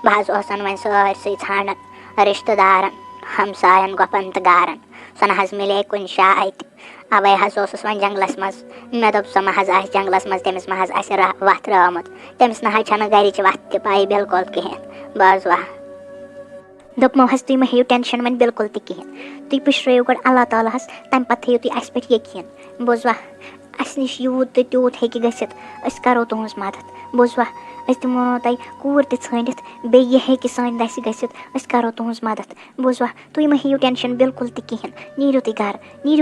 بہٕ حظ اوسَن وۄنۍ سٲرسٕے ژھانٛڈان رِشتہٕ دارَن ہمساین گۄپھن تہٕ گارَن. سۄ نہ حظ مِلے کُنہِ جایہِ تہِ. اَوَے حظ اوسُس وۄنۍ جنٛگلَس منٛز. مےٚ دوٚپ سۄ ما حظ آسہِ جنٛگلَس منٛز تٔمِس ما حظ آسہِ وَتھ رٲومٕژ. تٔمِس نہ حظ چھَنہٕ گَرِچ وَتھ تہِ پَیی بِلکُل کِہیٖنۍ. بوٗزوا دوٚپمو حظ تُہۍ مہٕ ہیٚیِو ٹٮ۪نشَن وۄنۍ بِلکُل تہِ کِہیٖنۍ. تُہۍ پُشرٲیِو گۄڈٕ اللہ تعالیٰ ہَس تَمہِ پَتہٕ تھٲیِو تُہۍ اَسہِ پٮ۪ٹھ یقیٖن. بوٗزوا اَسہِ نِش یوٗت تہٕ تیوٗت ہیٚکہِ گٔژھِتھ. أسۍ کَرو تُہٕنٛز مَدَد. بوٗزوا أسۍ دِمو تۄہہِ کوٗر تہِ ژھٲنٛڈِتھ بیٚیہِ یہِ ہیٚکہِ سانہِ دَسہِ گٔژھِتھ. أسۍ کَرو تُہٕنٛز مَدَد. بوٗزوا تُہۍ مہٕ ہیٚیِو ٹٮ۪نشَن بِلکُل تہِ کِہیٖنۍ. نیٖرِو تُہۍ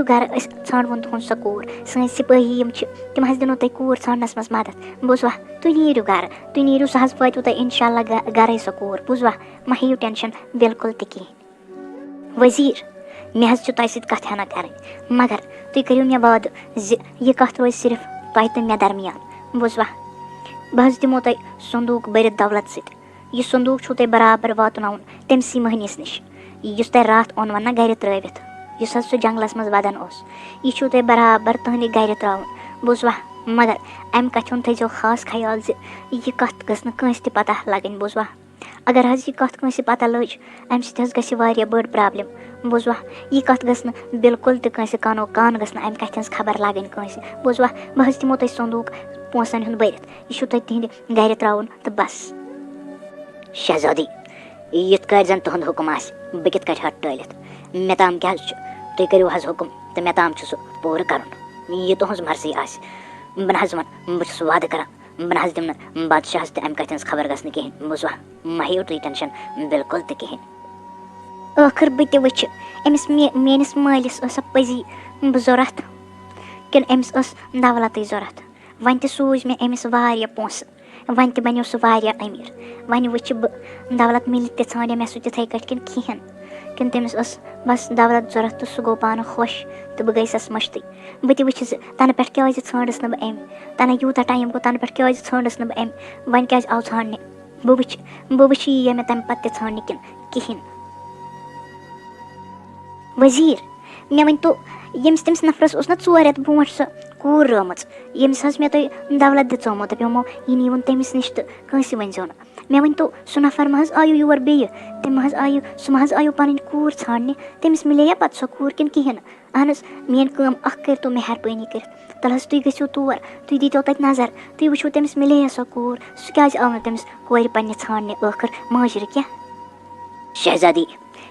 گَرٕ أسۍ ژھانٛڈوُن تُہُنٛد سۄ کوٗر. سٲنۍ سِپٲہی یِم چھِ تِم حظ دِنو تۄہہِ کوٗر ژھانٛڈنَس منٛز مَدَد. بوٗزوا تُہۍ نیٖرِو گَرٕ سۄ حظ واتوٕ تۄہہِ اِنشاء اللہ گَرَے سۄ کوٗر. بوٗزوا مہ ہیٚیِو ٹٮ۪نشَن بِلکُل تہِ کِہیٖنۍ. وزیٖر مےٚ حظ چھِ تۄہہِ سۭتۍ کَتھ ہنا کَرٕنۍ مگر تُہۍ کٔرِو مےٚ وعدٕ زِ یہِ کَتھ روزِ صرف تۄہہِ تہٕ مےٚ درمیان. بوٗزوا بہٕ حظ دِمو تۄہہِ صندوٗق بٔرِتھ دولت سۭتۍ. یہِ صندوٗق چھُو تۄہہِ برابر واتناوُن تٔمسٕے مٔہنِوِس نِش یُس تۄہہِ راتھ اوٚنوٕ نا گَرِ ترٛٲوِتھ یُس حظ سُہ جنٛگلَس منٛز وَدان اوس. یہِ چھُو تۄہہِ برابر تٕہٕنٛدِ گَرِ ترٛاوُن. بوٗزوا مگر اَمہِ کَتھِ ہُنٛد تھٲیزیو خاص خیال زِ یہِ کَتھ گٔژھ نہٕ کٲنٛسہِ تہِ پَتہ لَگٕنۍ. بوٗزوا اگر حظ یہِ کَتھ کٲنٛسہِ پَتہ لٔج اَمہِ سۭتۍ حظ گژھِ واریاہ بٔڑ پرٛابلِم. بوٗزوا یہِ کَتھ گٔژھ نہٕ بِلکُل تہِ کٲنٛسہِ کانو کان گٔژھ نہٕ اَمہِ کَتھِ ہٕنٛز خبر لَگٕنۍ کٲنٛسہِ. بوٗزوا بہٕ حظ دِمو تۄہہِ صندوٗق پونٛسَن ہُنٛد بٔرِتھ. یہِ چھُو تۄہہِ تِہِنٛدِ گَرِ ترٛاوُن تہٕ بَس. شہزادی یِتھ کٲٹھۍ زَن تُہُنٛد حُکُم آسہِ بہٕ کِتھ کٲٹھۍ ہٮ۪کہٕ ٹٲلِتھ مےٚ تام کیٛاہ حظ چھُ تُہۍ کٔرِو حظ حُکُم تہٕ مےٚ تام چھُ سُہ پوٗرٕ کَرُن یہِ تُہٕنٛز مرضی آسہِ بہٕ نہ حظ وَنہٕ بہٕ چھُس وعدٕ کَران بہٕ نہ حظ دِمہٕ نہٕ بادشاہَس تہِ اَمہِ کَتھِ ہٕنٛز خبر گژھنہٕ کِہیٖنۍ بوٗزوا مہ ہیٚیِو تُہۍ ٹٮ۪نشَن بِلکُل تہِ کِہیٖنۍ. ٲخٕر بہٕ تہِ وٕچھِ أمِس میٲنِس مٲلِس ٲسا پٔزی بہٕ ضوٚرَتھ کِنہٕ أمِس ٲس دولتٕے ضوٚرَتھ. وۄنۍ تہِ سوٗزۍ مےٚ أمِس واریاہ پونٛسہٕ وۄنۍ تہِ بَنیو سُہ واریاہ أمیٖر وۄنۍ وٕچھِ بہٕ دولت مِلہِ تہِ ژھانٛڈے مےٚ سُہ تِتھَے کٔٹھۍ کِنہٕ کِہیٖنۍ کِنہٕ تٔمِس ٲس بَس دولت ضوٚرَتھ تہٕ سُہ گوٚو پانہٕ خۄش تہٕ بہٕ گٔیسَس مٔشتٕے. بہٕ تہِ وٕچھِ زِ تَنہٕ پٮ۪ٹھ کیٛازِ ژھانٛڈٕس نہٕ بہٕ أمۍ تَنہٕ یوٗتاہ ٹایم گوٚو تَنہٕ پٮ۪ٹھ کیٛازِ ژھانٛڈٕس نہٕ بہٕ أمۍ وۄنۍ کیٛازِ آو ژھانٛڈنہِ بہٕ وٕچھِ یی مےٚ تَمہِ پَتہٕ تہِ ژھانٛڈنہِ کِنہٕ کِہیٖنۍ. ؤزیٖر مےٚ ؤنۍتو ییٚمِس تٔمِس نفرَس اوس نہ 2 رٮ۪تھ برونٛٹھ سۄ کوٗر رٲومٕژ ییٚمِس حظ مےٚ تۄہہِ دولت دِژٲمو دَپیومو یہِ نیٖوُن تٔمِس نِش تہٕ کٲنٛسہِ ؤنۍزیو نہٕ مےٚ ؤنۍتو سُہ نفر مہ حظ آیو یور بیٚیہِ سُہ مہ حظ آیو پَنٕنۍ کوٗر ژھانٛڈنہِ تٔمِس مِلے پَتہٕ سۄ کوٗر کِنہٕ کِہیٖنۍ نہٕ. اہن حظ میٛٲنۍ کٲم اَکھ کٔرۍتو مہربٲنی کٔرِتھ تَلہٕ حظ تُہۍ گٔژھِو تور تُہۍ دیٖتو تَتہِ نظر تُہۍ وٕچھِو تٔمِس مِلے سۄ کوٗر سُہ کیٛازِ آو نہٕ تٔمِس کورِ پنٛنہِ ژھانٛڈنہِ ٲخٕر مٲجرٕ کیٚنٛہہ. شہزادی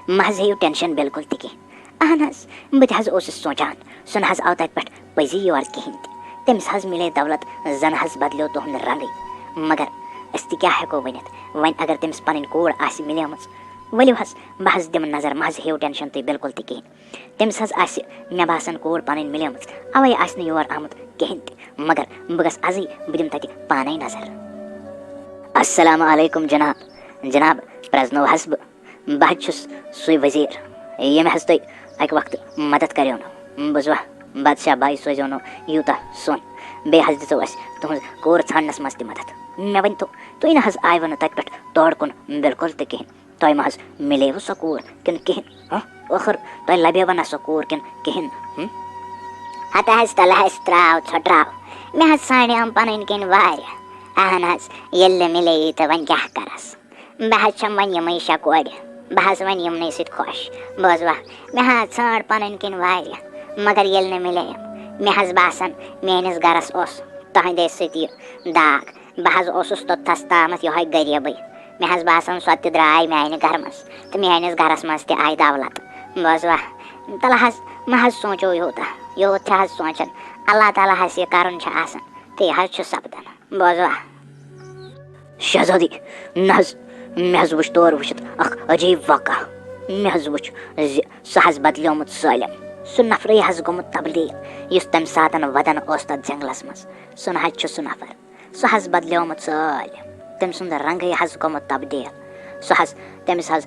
مہ حظ ہیٚیِو ٹٮ۪نشَن بِلکُل تہِ کینٛہہ. اہن حظ بہٕ تہِ حظ اوسُس سونٛچان سُہ نہ حظ آو تَتہِ پٮ۪ٹھ پٔزی یور کِہیٖنۍ تہِ تٔمِس حظ مِلے دولت زَن حظ بدلیو تُہُنٛد رنٛگٕے مگر أسۍ تہِ کیٛاہ ہٮ۪کو ؤنِتھ وۄنۍ اگر تٔمِس پَنٕنۍ کوٗر آسہِ مِلیمٕژ ؤلِو حظ بہٕ حظ دِمہٕ نظر مہ حظ ہیٚیِو ٹٮ۪نشَن تُہۍ بِلکُل تہِ کِہیٖنۍ تٔمِس حظ آسہِ مےٚ باسان کوٗر پَنٕنۍ مِلیمٕژ اَوَے آسہِ نہٕ یور آمُت کِہیٖنۍ تہِ مگر بہٕ گژھٕ اَزٕے بہٕ دِمہٕ تَتہِ پانَے نظر. اَسَلامُ علیکُم جِناب پرٛزنوو حظ بہٕ حظ چھُس سُے ؤزیٖر ییٚمۍ حظ تۄہہِ اَکہِ وقتہٕ مدد کَریو نہٕ بوٗزوا بادشاہ بھایی سوزیو نہٕ یوٗتاہ سۄن بیٚیہِ حظ دِژو اَسہِ تُہٕنٛز کوٗر ژھانٛڈنَس منٛز تہِ مدد مےٚ ؤنۍتو تُہۍ نہ حظ آیوٕ نہٕ تَتہِ پٮ۪ٹھ تورٕ کُن بِلکُل تہِ کِہیٖنۍ تۄہہِ ما حظ مِلیوٕ سۄ کوٗر کِنہٕ کِہیٖنۍ ٲخٕر تۄہہِ لَبیوٕ نہ سۄ کوٗر کِنہٕ کِہیٖنۍ. ہَتہٕ حظ تَلہٕ حظ ژھۄٹراو مےٚ حظ ژھانٛڈیٛام پَنٕنۍ کِنۍ واریاہ اہن حظ ییٚلہِ نہٕ مِلیی تہٕ وۄنۍ کیٛاہ کَرَس بہٕ حظ چھَم وۄنۍ یِمَے 6 کورِ بہٕ حظ وۄنۍ یِمنٕے سۭتۍ خۄش بوٗزوا مےٚ حظ ژھانٛڈ پَنٕنۍ کِنۍ واریاہ مگر ییٚلہِ نہٕ مِلییَم مےٚ حظ باسان میٛٲنِس گَرَس اوس تُہنٛدے سۭتۍ یہِ داگ بہٕ حظ اوسُس توٚتتھَس تامَتھ یِہوٚے غریٖبٕے مےٚ حظ باسان سۄ تہِ درٛاے میٛانہِ گَرٕ منٛز تہٕ میٛٲنِس گَرَس منٛز تہِ آیہِ دولت بوٗزوا تَلہٕ حظ مہ حظ سونٛچو یوٗت چھِ حظ سونٛچان اللہ تعالیٰ ہَس یہِ کَرُن چھُ آسان تی حظ چھُ سَپدان بوٗزوا. شہزادی نہ حظ مےٚ حظ وٕچھ تورٕ وٕچھِتھ اَکھ عجیٖب واقع مےٚ حظ وٕچھ زِ سُہ حظ بدلیومُت سٲلِم سُہ نفرٕے حظ گوٚمُت تبدیٖل یُس تَمہِ ساتہٕ وَدان اوس تَتھ جنٛگلَس منٛز سُہ نہ حظ چھُ سُہ نفر سُہ حظ بدلیومُت سٲلِم تٔمۍ سُنٛد رنٛگٕے حظ گوٚمُت تبدیٖل سُہ حظ تٔمِس حظ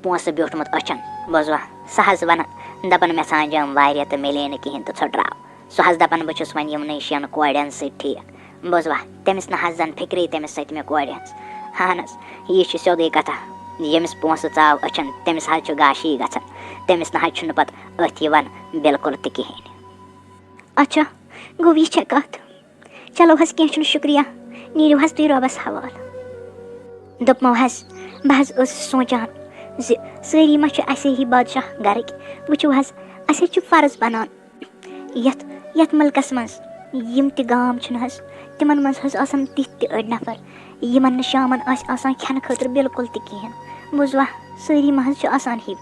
پونٛسہٕ بیوٗٹھمُت أچھَن بوٗزوا سُہ حظ وَنان دَپان مےٚ ژھانٛڈیٛام واریاہ تہٕ مِلے نہٕ کِہیٖنۍ تہٕ ژھۄٹراو سُہ حظ دَپان بہٕ چھُس وۄنۍ یِمنٕے 6 کورٮ۪ن سۭتۍ ٹھیٖک بوٗزوا تٔمِس نہ حظ زَن فِکرے تٔمِس سۭتۍ مےٚ کورِ ہٕنٛز اہن حظ یہِ چھِ سیوٚدُے کَتھاہ ییٚمِس پونٛسہٕ ژاو أچھَن تٔمِس حظ چھُ گاشی گژھان تٔمِس نہ حظ چھُنہٕ پَتہٕ أتھۍ یِوان بِلکُل تہِ کِہیٖنۍ. اچھا گوٚو یہِ چھےٚ کَتھ چلو حظ کیٚنٛہہ چھُنہٕ شُکریہ نیٖرِو حظ تُہۍ رۄبَس حوالہٕ. دوٚپمو حظ بہٕ حظ ٲسٕس سونٛچان زِ سٲری ما چھِ اَسے ہی بادشاہ گَرٕکۍ وٕچھِو حظ اَسہِ حظ چھُ فرض بَنان یَتھ مُلکَس منٛز یِم تہِ گام چھِنہٕ حظ تِمَن منٛز حظ آسان تِتھۍ تہِ أڑۍ نفر یِمَن نہٕ شامَن آسہِ آسان کھٮ۪نہٕ خٲطرٕ بِلکُل تہِ کِہیٖنۍ بوٗزوا سٲری ما حظ چھِ آسان ہِوۍ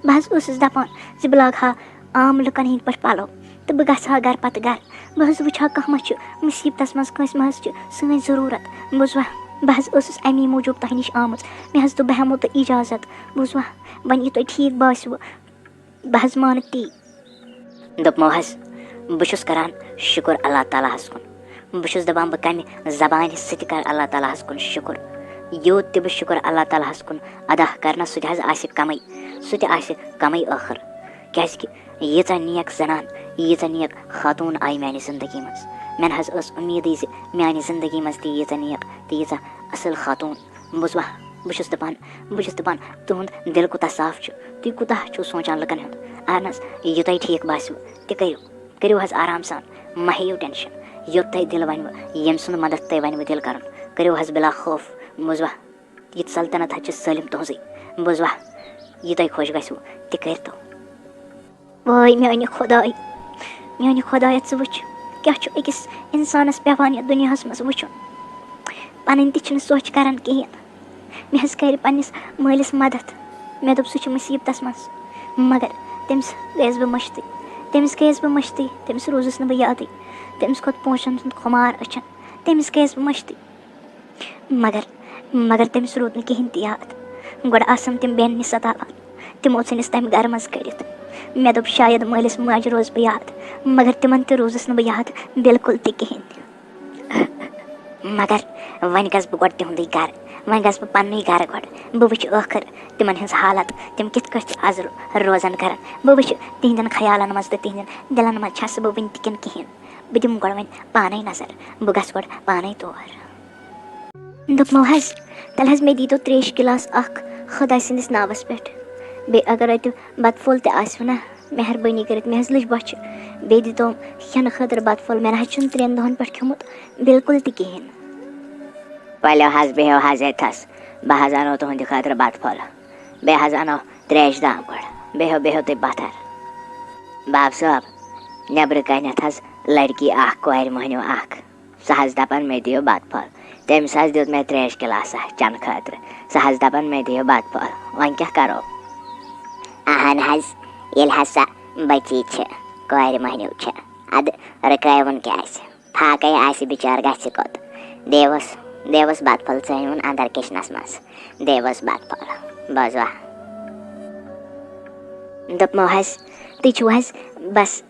بہٕ حظ ٲسٕس دَپان زِ بہٕ لاگہٕ ہا عام لُکَن ہِنٛدۍ پٲٹھۍ پَلو تہٕ بہٕ گژھٕ ہا گَرٕ پَتہٕ گَرٕ بہٕ حظ وٕچھِ ہا کانٛہہ ما چھُ مُصیٖبتَس منٛز کٲنٛسہِ ما حظ چھِ سٲنۍ ضروٗرت بوٗزوا بہٕ حظ ٲسٕس اَمی موٗجوٗب تۄہہِ نِش آمٕژ مےٚ حظ دوٚپ بہٕ ہٮ۪مو تۄہہِ اِجازت بوٗزوا وۄنۍ یہِ تۄہہِ ٹھیٖک باسِوٕ بہٕ حظ مانہٕ تی. دوٚپمو حظ بہٕ چھُس کَران شُکُر اللہ تعالیٰ ہَس کُن بہٕ چھُس دَپان بہٕ کَمہِ زبانہِ سۭتۍ کَرٕ اللہ تعالیٰ ہَس کُن شُکُر یوٗت تہِ بہٕ شُکُر اللہ تعالیٰ ہَس کُن ادا کَرنَس سُہ تہِ حظ آسہِ کَمٕے سُہ تہِ آسہِ کَمٕے ٲخٕر کیٛازِکہِ ییٖژاہ نیک زَنان ییٖژاہ نیک خاتوٗن آیہِ میٛانہِ زندگی منٛز مےٚ نہ حظ ٲس اُمیٖدٕے زِ میٛانہِ زندگی منٛز تہِ ییٖژاہ نیک تہٕ ییٖژاہ اَصٕل خاتوٗن بوٗزوا بہٕ چھُس دَپان تُہُنٛد دِل کوٗتاہ صاف چھُ تُہۍ کوٗتاہ چھُو سونٛچان لُکَن ہُنٛد اہن حظ یہِ تۄہہِ ٹھیٖک باسِوٕ تہِ کٔرِو حظ آرام سان مہ ہیٚیِو ٹٮ۪نشَن یوٚت تۄہہِ دِل وَنِوٕ ییٚمہِ سُنٛد مدد تۄہہِ وَنِوٕ دِل کَرُن کٔرِو حظ بِلا خوف بوٗزوا یہِ سلطنت حظ چھِ سٲلِم تُہنٛزٕے بوٗزوا یہِ تۄہہِ خۄش گژھِوٕ تہِ کٔرۍتو. وٲے میٛانہِ خۄدایا ژٕ وٕچھ کیٛاہ چھُ أکِس اِنسانَس پٮ۪وان یَتھ دُنیاہَس منٛز وٕچھُن پَنٕنۍ تہِ چھِنہٕ سۄچ کَران کِہیٖنۍ مےٚ حظ کَرِ پنٛنِس مٲلِس مَدَد مےٚ دوٚپ سُہ چھُ مُصیٖبتَس منٛز مگر تٔمِس گٔیَس بہٕ مٔشتٕے تٔمِس روٗزُس نہٕ بہٕ یادٕے تٔمِس کھوٚت پونٛسَن ہُنٛد خُمار أچھَن تٔمِس گٔیَس بہٕ مٔشتٕے مگر تٔمِس روٗد نہٕ کِہیٖنۍ تہِ یاد گۄڈٕ آسَم تِم بیٚنہِ سَتاوان تِمو ژھٕنِس تَمہِ گَرٕ منٛز کٔڑِتھ مےٚ دوٚپ شاید مٲلِس ماجہِ روزٕ بہٕ یاد مگر تِمَن تہِ روٗزٕس نہٕ بہٕ یاد بِلکُل تہِ کِہیٖنۍ مگر وۄنۍ گژھٕ بہٕ گۄڈٕ تِہُنٛدُے گَرٕ وۄنۍ گژھٕ بہٕ پنٛنُے گَرٕ گۄڈٕ بہٕ وٕچھِ ٲخٕر تِمَن ہِنٛز حالت تِم کِتھ کٔٹھۍ چھِ آز روزان گَرَن بہٕ وٕچھِ تِہِنٛدٮ۪ن خیالَن منٛز تہٕ تِہِنٛدٮ۪ن دِلَن منٛز چھَس بہٕ وٕنہِ تہِ کِنہٕ کِہیٖنۍ بہٕ دِمہٕ گۄڈٕ وۄنۍ پانَے نظر بہٕ گژھٕ گۄڈٕ پانَے تور دوٚپمو حظ تیٚلہِ حظ مےٚ دیٖتو ترٛیش گِلاس اَکھ خۄداے سٕنٛدِس ناوَس پٮ۪ٹھ بیٚیہِ اگر اَتہِ بَتہٕ پھوٚل تہِ آسِوٕ نا مہربٲنی کٔرِتھ مےٚ حظ لٔج بۄچھِ بیٚیہِ دیٖتو کھٮ۪نہٕ خٲطرٕ بَتہٕ پھوٚل مےٚ نہ حظ چھُنہٕ 3 دۄہَن پٮ۪ٹھ کھیوٚمُت بِلکُل تہِ کِہیٖنۍ ؤلِو حظ بِہِو حظ ییٚتھَس بہٕ حظ اَنو تُہٕنٛدِ خٲطرٕ بَتہٕ پھوٚل بیٚیہِ حظ اَنو ترٛیشہِ دام گۄڈٕ بِہِو تُہۍ پَتھر باب صٲب نیٚبرٕ کَنٮ۪تھ حظ لٔڑکی اَکھ کورِ مٔہنیوٗ اَکھ سۄ حظ دَپان مےٚ دِیِو بَتہٕ پھوٚل تٔمِس حظ دیُت مےٚ ترٛیش گِلاسا چٮ۪نہٕ خٲطرٕ سۄ حظ دَپان مےٚ دِیِو بَتہٕ پھوٚل وۄنۍ کیٛاہ کَرو اہن حظ ییٚلہِ ہسا بٔچی چھِ کورِ مٔہنیوٗ چھِ اَدٕ رُکٲوُن کیٛازِ پھاکَے آسہِ بِچار گژھِ کوٚت دیوَس بَتہٕ پھوٚل ژٲنۍوُن اَندَر کِچنَس منٛز دیوَس بَتہٕ پھوٚل بوزوا دوٚپمو حظ تُہۍ چھُو حظ بَس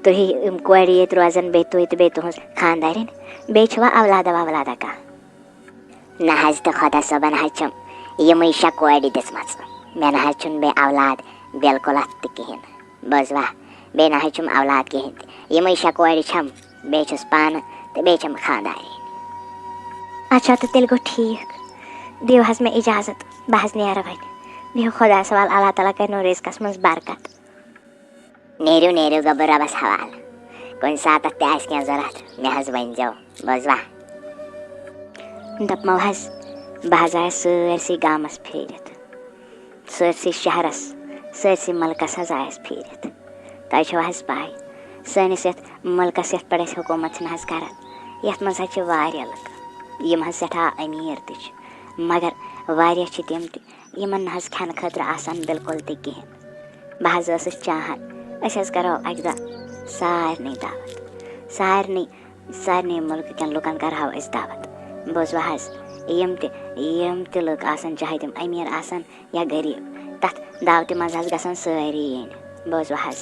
تُہۍ یِم کورِ ییٚتہِ روزان بیٚیہِ تُہۍ تہٕ بیٚیہِ تُہٕنٛز خانٛدارِنۍ بیٚیہِ چھُوا اولادہ وولادہ کانٛہہ نہ حظ تہٕ خۄدا صٲبَن حظ چھِم یِمٕے 6 کورِ دِژمَژٕ مےٚ نہ حظ چھُنہٕ بیٚیہِ اولاد بِلکُل اَتھ تہِ کِہیٖنۍ بوزوا بیٚیہِ نہ حظ چھُم اولاد کِہیٖنۍ تہِ یِمٕے 6 کورِ چھَم بیٚیہِ چھُس پانہٕ تہٕ بیٚیہِ چھَم خانٛدارِنۍ اچھا تہٕ تیٚلہِ گوٚو ٹھیٖک دِیِو حظ مےٚ اِجازت بہٕ حظ نیرٕ وۄنۍ بِہِو خۄدایَس حوالہٕ اللہ تعالیٰ کَرنو رِزقَس منٛز برکت نیٖرِو گوٚو بہٕ رۄبَس حوالہٕ کُنہِ ساتہٕ تہِ آسہِ کینٛہہ ضوٚرَتھ مےٚ حظ ؤنۍزیو بوزوا دوٚپمو حظ بہٕ حظ آیَس سٲرسٕے گامَس پھیٖرِتھ سٲرسٕے شہرَس سٲرسٕے مُلکَس حظ آیَس پھیٖرِتھ تۄہہِ چھو حظ پَے سٲنِس یَتھ مُلکَس یَتھ پٮ۪ٹھ أسۍ حکوٗمت چھِنہٕ حظ کَران یَتھ منٛز حظ چھِ واریاہ لُکھ یِم حظ سٮ۪ٹھاہ أمیٖر تہِ چھِ مگر واریاہ چھِ تِم تہِ یِمَن نہٕ حظ کھٮ۪نہٕ خٲطرٕ آسان بِلکُل تہِ کِہیٖنۍ بہٕ حظ ٲسٕس چاہان أسۍ حظ کَرو اَکہِ دۄہ سارنٕے دعوت سارنٕے مُلکہٕ کٮ۪ن لُکَن کَرہاو أسۍ دعوت بوزوا حظ یِم تہِ لُکھ آسان چاہے تِم أمیٖر آسان یا غریٖب تَتھ دعوتہِ منٛز حظ گژھن سٲری یِنۍ بوزوا حظ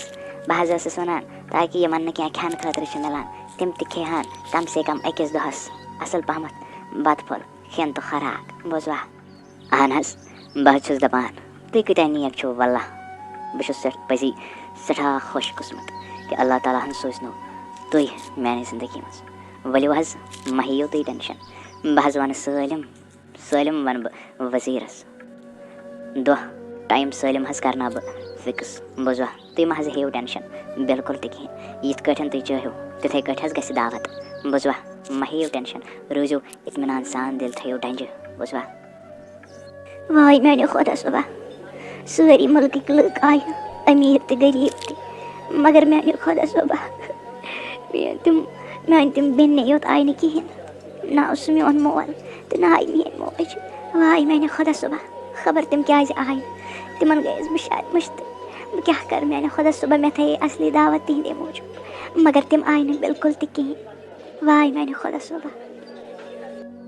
بہٕ حظ ٲسٕس وَنان تاکہِ یِمَن نہٕ کینٛہہ کھٮ۪نہٕ خٲطرٕ چھِ مِلان تِم تہِ کھیٚہَن کَم سے کَم أکِس دۄہَس اَصٕل پَہمَتھ بَتہٕ پھوٚل کھٮ۪ن تہٕ خوراک بوزوا اہن حظ بہٕ حظ چھُس دَپان تُہۍ کۭتیٛاہ نیک چھِو وَاللہ بہٕ چھُس پٔزی سٮ۪ٹھاہ خۄش قٕسمت کہِ اللہ تعالیٰ ہَن سوٗزنو تُہۍ میٛانہِ زندگی منٛز ؤلِو حظ مہ ہیٚیِو تُہۍ ٹٮ۪نشَن بہٕ حظ وَنہٕ سٲلِم وَنہٕ بہٕ ؤزیٖرَس دۄہ ٹایم سٲلِم حظ کَرناو بہٕ فِکٕس بوزوا تُہۍ مہ حظ ہیٚیِو ٹٮ۪نشَن بِلکُل تہِ کِہیٖنۍ یِتھ کٲٹھۍ تُہۍ چٲہِو تِتھَے کٲٹھۍ حظ گژھِ دعوت بوزوا مہ ہیٚیِو ٹٮ۪نشَن روٗزِو اطمینان سان دِل تھٲیِو ڈَنجہِ بوزوا واے میٛانہِ خۄدا صٲبا سٲری مُلکٕکۍ لُکھ آیہِ أمیٖر تہِ غریٖب تہِ مگر میٛانہِ خۄدا صٲبا میٛانہِ تِم بیٚنہِ یوت آیہِ نہٕ کِہیٖنۍ نہ اوس میون مول تہٕ نہ آیہِ میٛٲنۍ موج واے میٛانہِ خۄدا صٲبا خبر تِم کیٛازِ آیہِ نہٕ تِمَن گٔیَس بہٕ شاید مٔشتٕے بہٕ کیٛاہ کَرٕ میٛانہِ خۄدا صٲبا مےٚ تھایے اَصلی دعوت تِہِنٛدے موٗجوٗب مگر تِم آیہِ نہٕ بِلکُل تہِ کِہیٖنۍ واے میٛانہِ خۄدا صٲبا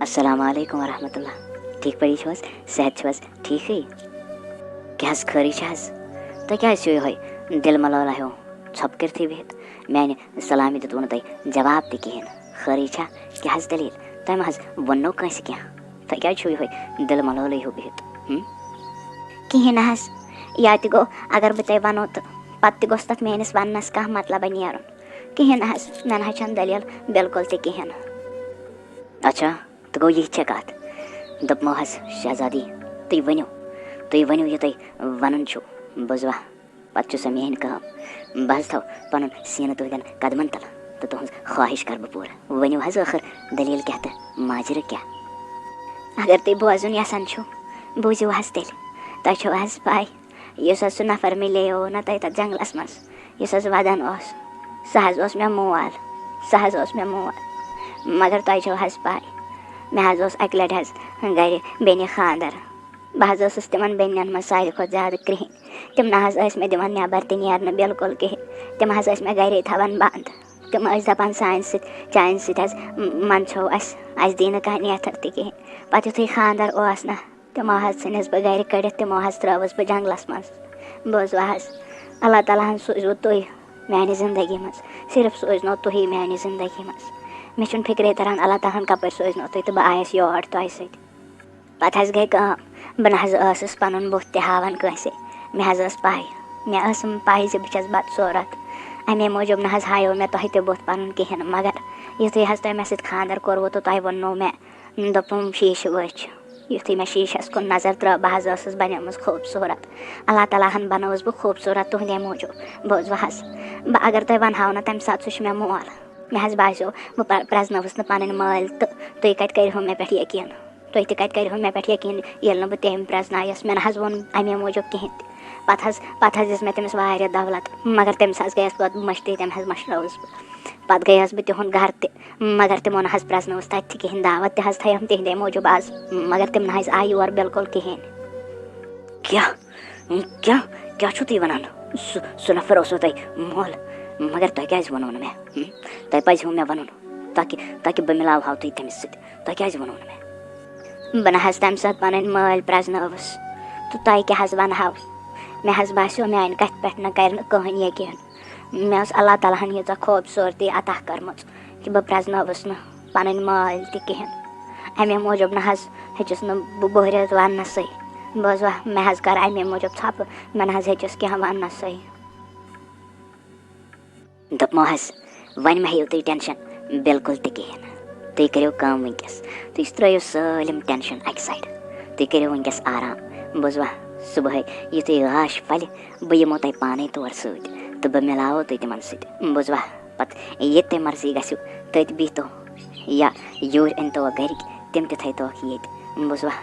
اَسَلامُ علیکُم ورحمتہ اللہ ٹھیٖک پٲٹھی چھِو حظ صحت چھِو حظ ٹھیٖکٕے کیٛاہ حظ خٲرٕے چھِ حظ تُہۍ کیٛازِ چھِو یِہوٚے دِل ملولا ہیوٗ ژھۄپہٕ کٔرتھٕے بِہِتھ میٛانہِ سلامہِ دیُتوٕ نہٕ تۄہہِ جواب تہِ کِہیٖنۍ خٲرٕے چھا کیٛاہ حظ دٔلیٖل تۄہہِ مہ حظ ووٚننو کٲنٛسہِ کینٛہہ تُہۍ کیٛازِ چھِو یِہوٚے دِل ملولٕے ہیوٗ بِہِتھ کِہیٖنۍ نہ حظ یا تہِ گوٚو اگر بہٕ تۄہہِ وَنو تہٕ پَتہٕ تہِ گوٚژھ تَتھ میٛٲنِس وَننَس کانٛہہ مطلبہ نیرُن کِہیٖنۍ نہ حظ مےٚ نہ حظ چھَنہٕ دٔلیٖل بِلکُل تہِ کِہیٖنۍ نہٕ اچھا تہٕ گوٚو یہِ چھےٚ کَتھ دوٚپمو حظ شہزادی تُہۍ ؤنِو یہِ تۄہہِ وَنُن چھُو بوزوا پَتہٕ چھُ سۄ میٛٲنۍ کٲم بہٕ حظ تھاو پَنُن سیٖنہٕ تُہٕنٛدٮ۪ن قدمَن تَل تہٕ تُہٕنٛز خواہِش کَرٕ بہٕ پوٗرٕ ؤنِو حظ ٲخٕر دٔلیٖل کیٛاہ تہٕ ماجرٕ کیٛاہ اگر تُہۍ بوزُن یَژھان چھُو بوٗزِو حظ تیٚلہِ تۄہہِ چھو حظ پَے یُس حظ سُہ نفر مِلیو نہ تۄہہِ تَتھ جنٛگلَس منٛز یُس حظ وَدان اوس سُہ حظ اوس مےٚ مول مگر تۄہہِ چھو حظ پَے مےٚ حظ اوس اَکہِ لَٹہِ حظ گرِ بیٚنہِ خاندر بہٕ حظ ٲسٕس تِمن بیٚنٮ۪ن منٛز ساروی کھۄتہٕ زیادٕ کرٛہِنۍ تِم نہ حظ ٲسۍ مےٚ دِوان نٮ۪بر تہِ نیرنہٕ بِلکُل کِہیٖنۍ تِم حظ ٲسۍ مےٚ گرے تھاوان بنٛد تِم ٲسۍ دپان چانہِ سۭتۍ حظ منٛدچھو اَسہِ دی نہٕ کانٛہہ نیتھر تہِ کِہیٖنۍ پتہٕ یُتھُے خاندر اوس نا تِمو حظ ژھٕنِس بہٕ گرِ کٔڑِتھ تِمو حظ ترٛٲوٕس بہٕ جنگلس منٛز بوٗزوا حظ اللہ تعالیٰ ہن سوٗزوٕ تُہۍ میانہِ زندگی منٛز صرف سوٗزنو تُہی میانہِ زندگی منٛز مےٚ چھُنہٕ فِکرے تران اللہ تعالیٰ ہن کپٲرۍ سوٗزنو تُہۍ تہٕ بہٕ آیس یور تۄہہِ سۭتۍ پتہٕ حظ گٔے کٲم بہٕ نہ حظ ٲسٕس پنُن بُتھ تہِ ہاوان کٲنٛسے مےٚ حظ ٲس پاے مےٚ ٲسٕم پاے زِ بہٕ چھس بدصوٗرت امے موٗجوٗب نہ حظ ہایو مےٚ تۄہہِ تہِ بُتھ پنُن کِہیٖنۍ نہٕ مگر یُتھُے حظ تۄہہِ مےٚ سۭتۍ خاندر کوٚروٕ تہٕ تۄہہِ ووٚننو مےٚ دوٚپُم شیٖشہٕ وٕچھ یُتھُے مےٚ شیٖشس کُن نظر ترٲو بہٕ حظ ٲسٕس بنیمٕژ خوٗبصوٗرت اللہ تعالیٰ ہن بنٲوٕس بہٕ خوٗبصوٗرت تُہنٛدے موٗجوٗب بوٗزوٕ حظ بہٕ اگر تۄہہِ ونہاو نہ تمہِ ساتہٕ سُہ چھُ مےٚ مول مےٚ حظ باسیو بہٕ پرٛزنٲوٕس نہٕ پنٕنۍ مٲلۍ تہٕ تُہۍ کتہِ کٔرِہو مےٚ پٮ۪ٹھ یقیٖن تُہۍ تہِ کتہِ کٔرِہو مےٚ پٮ۪ٹھ یقیٖن ییٚلہِ نہٕ بہٕ تٔمۍ پرٛزنایس مےٚ نہ حظ ووٚن امے موٗجوٗب کِہیٖنۍ تہِ پتہٕ حظ دِژ مےٚ تٔمِس واریاہ دولت مگر تٔمِس حظ گٔیس پتہٕ مٔشتٕے تٔمۍ حظ مٔشرٲوٕس بہٕ پتہٕ گٔیس بہٕ تِہُنٛد گرٕ تہِ مگر تِمو نہ حظ پرٛزنٲوٕس تتہِ تہِ کِہیٖنۍ دعوت تہِ حظ تھٲیِم تِہنٛدے موٗجوٗب آز مگر تِم نہ حظ آیہِ یور بِلکُل کِہیٖنۍ کیٛاہ چھُو تُہۍ وَنان سُہ نفر اوسوٕ تۄہہِ مول مگر تۄہہِ کیٛازِ ووٚنوٕ نہٕ مےٚ تۄہہِ پزِہو مےٚ وَنُن تاکہِ بہٕ مِلاوہو تُہۍ تٔمِس سۭتۍ تۄہہِ کیٛازِ ووٚنوٕ نہٕ مےٚ بہٕ نہ حظ تمہِ ساتہٕ پنٕنۍ مٲلۍ پرٛزنٲوٕس تہٕ تۄہہِ کیٛاہ حظ ونہو مےٚ حظ باسیو میانہِ کتھِ پٮ۪ٹھ نہ کرِ نہٕ کٕہٕنۍ یقیٖن مےٚ ٲس اللہ تعالیٰ ہن ییٖژاہ خوٗبصوٗرتی عطا کٔرمٕژ کہِ بہٕ پرٛزنٲوٕس نہٕ پنٕنۍ مٲلۍ تہِ کِہیٖنۍ امے موٗجوٗب نہ حظ ہیٚچِس نہٕ بہٕ بٔہرِتھ وننسٕے بوٗزوا مےٚ حظ کٔر امے موٗجوٗب ژھۄپہٕ مےٚ نہ حظ ہیٚچِس کینٛہہ وننسٕے دوٚپمو حظ وۄنۍ مہ ہیٚیِو تُہۍ ٹٮ۪نشن بِلکُل تہِ کِہیٖنۍ نہٕ تُہۍ کٔرِو کٲم وٕنکٮ۪س تُہۍ ترٛٲیِو سٲلِم ٹٮ۪نشن اکہِ سایڈٕ تُہۍ کٔرِو وٕنکٮ۪س آرام بوٗزوا صُبحٲے یِتھُے گاش پھلہِ بہٕ یِمو تۄہہِ پانے تور سۭتۍ تہٕ بہٕ مِلاوو تُہۍ تِمن سۭتۍ بوٗزوا پتہٕ ییٚتہِ تۄہہِ مرضی گژھِو تٔتۍ بِہتو یا یورۍ أنۍتو گرِکۍ تِم تہِ تھٲیتوکھ ییٚتہِ بوٗزوا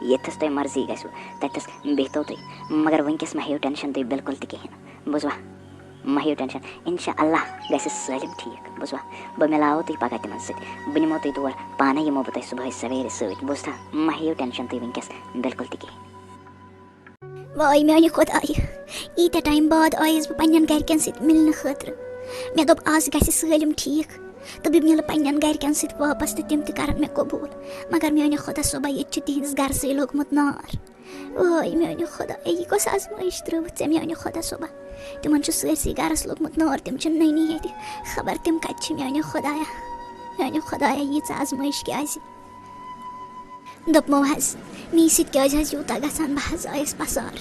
ییٚتھس تۄہہِ مرضی گژھِو تتٮ۪س بِہتو تُہۍ مگر وٕنکٮ۪س مہ ہیٚیِو ٹٮ۪نشن تُہۍ بِلکُل تہِ کِہیٖنۍ نہٕ بوٗزوا مہ ہیٚیِو ٹٮ۪نشن انشاء اللہ گژھِ سٲلِم ٹھیٖک بوٗزوا بہٕ مِلاوو تُہۍ پگاہ تِمن سۭتۍ بہٕ نِمو تُہۍ تور پانے یِمو بہٕ تۄہہِ صُبحٲے سویرِ سۭتۍ بوٗزتھا مہ ہیٚیِو ٹٮ۪نشن تُہۍ وٕنکٮ۪س بِلکُل تہِ کِہیٖنۍ واے میانہِ خۄدایہِ ییٖتیاہ ٹایم بعد آیس بہٕ پننٮ۪ن گرِکٮ۪ن سۭتۍ مِلنہٕ خٲطرٕ مےٚ دوٚپ آز گژھِ سٲلِم ٹھیٖک تہٕ بہٕ مِلہٕ پننٮ۪ن گرِکٮ۪ن سۭتۍ واپس تہٕ تِم تہِ کرن مےٚ قبوٗل مگر میانہِ خۄدا صٲبا ییٚتہِ چھُ تِہنٛدِس گرسٕے لوٚگمُت نار واے میانہِ خۄدا یہِ کۄس آزمٲیش ترٲوٕتھ ژےٚ میانہِ خۄدا صٲبا تِمن چھُ سٲرسٕے گرس لوٚگمُت نار تِم چھِ نٔنی ییٚتہِ خبر تِم کتہِ چھِ میانہِ خۄدایا ییٖژاہ آزمٲیش کیازِ دوٚپمو حظ مے سۭتۍ کیازِ حظ یوٗتاہ گژھان بہٕ حظ آیس پسار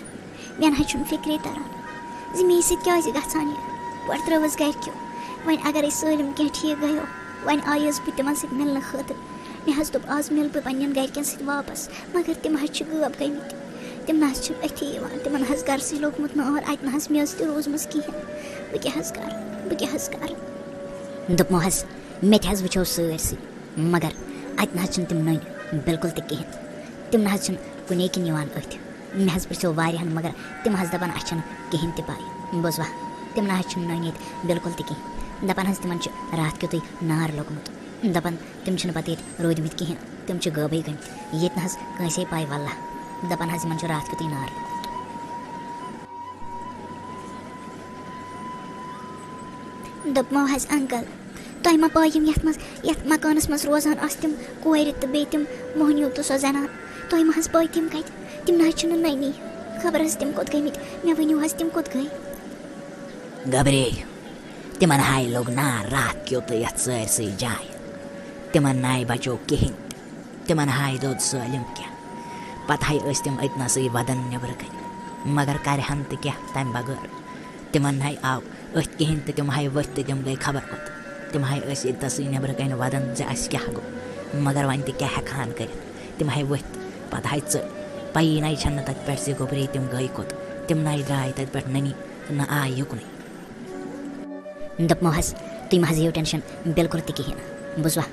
مےٚ نہ حظ چھُنہٕ فِکرے تران زِ مے سۭتۍ کیازِ گژھان یہِ گۄڈٕ ترٲوٕس گرِکیو وۄنۍ اگرے سٲلِم کینٛہہ ٹھیٖک گٔیو وۄنۍ آیس بہٕ تِمن سۭتۍ مِلنہٕ خٲطرٕ مےٚ حظ دوٚپ آز مِلہٕ بہٕ پننٮ۪ن گرِکٮ۪ن سۭتۍ واپس مگر تِم حظ چھِ غٲب گٔمٕتۍ تِم نہ حظ چھِنہٕ أتھی یِوان تِمن حظ گرسٕے لوٚگمُت نار اتہِ نہ حظ میٚژ تہِ روٗزمٕژ کِہیٖنۍ بہٕ کیٛاہ حظ کرٕ دوٚپمو حظ مےٚ تہِ حظ وٕچھو سٲرسٕے مگر اتہِ نہ حظ چھِنہٕ تِم نٔنۍ بِلکُل تہِ کِہیٖنۍ تِم نہ حظ چھِنہٕ کُنے کِنۍ یِوان أتھۍ مےٚ حظ پرٛژھیو واریاہن مگر تِم حظ دپان اسہِ چھنہٕ کِہیٖنۍ تہِ پاے بوٗزوا تِم نہ حظ چھِنہٕ نٔنۍ ییٚتہِ بِلکُل تہِ کِہیٖنۍ دپان حظ تِمن چھُ راتھ کیُتُے نار لوٚگمُت دپان تِم چھِنہٕ پتہٕ ییٚتہِ روٗدمٕتۍ کِہیٖنۍ تِم چھِ غٲبٕے گٔمٕتۍ ییٚتہِ نہ حظ کٲنٛسے پاے واللہ دپان حظ یِمن چھُ راتھ کیُتُے نار دوٚپمو حظ انکل تۄہہِ ما پاے یِم یتھ مکانس منٛز روزان آسہٕ تِم کورِ تہٕ بیٚیہِ تِم موہنیوٗ تہٕ سۄ زنان تۄہہِ ما حظ پاے تِم کتہِ تِم نہ حظ چھِنہٕ نٔنی خبر حظ تِم کوٚت گٔمٕتۍ مےٚ ؤنِو حظ تِم کوٚت گٔے گبرے تِمن ہاے لوٚگ نار راتھ کیُتُے یتھ سٲرسٕے جایہِ تِمن ناے بچو کِہینۍ تِمن ہاے دوٚد سٲلِم کینٛہہ پتہٕ ہاے ٲسۍ تِم أتنسٕے ودان نیٚبرٕ کنۍ مگر کرہن تہِ کیٛاہ تمہِ بغٲر تِمن ناے آو أتھۍ کِہینۍ تہٕ تِم ہاے ؤتھۍ تہٕ تِم گٔے خبر کوٚت تِم ہاے ٲسۍ ییٚتسٕے نیٚبرٕ کنۍ ودان زِ اسہِ کیٛاہ گوٚو مگر وۄنۍ تہِ کیٛاہ ہٮ۪کہٕ ہن کٔرِتھ تِم ہاے ؤتھۍ پتہٕ ہاے ژٔلۍ پَیی نَے چھَنہٕ تَتہِ پٮ۪ٹھ زِ گوٚبرے تِم گٔے کوٚت تِم نَے درٛاے تَتہِ پٮ۪ٹھ نٔنی تہٕ نہ آے یُکنُے دوٚپمو حظ تُہۍ مہ حظ ہیٚیِو ٹٮ۪نشن بِلکُل تہِ کِہیٖنۍ نہٕ بوٗزوا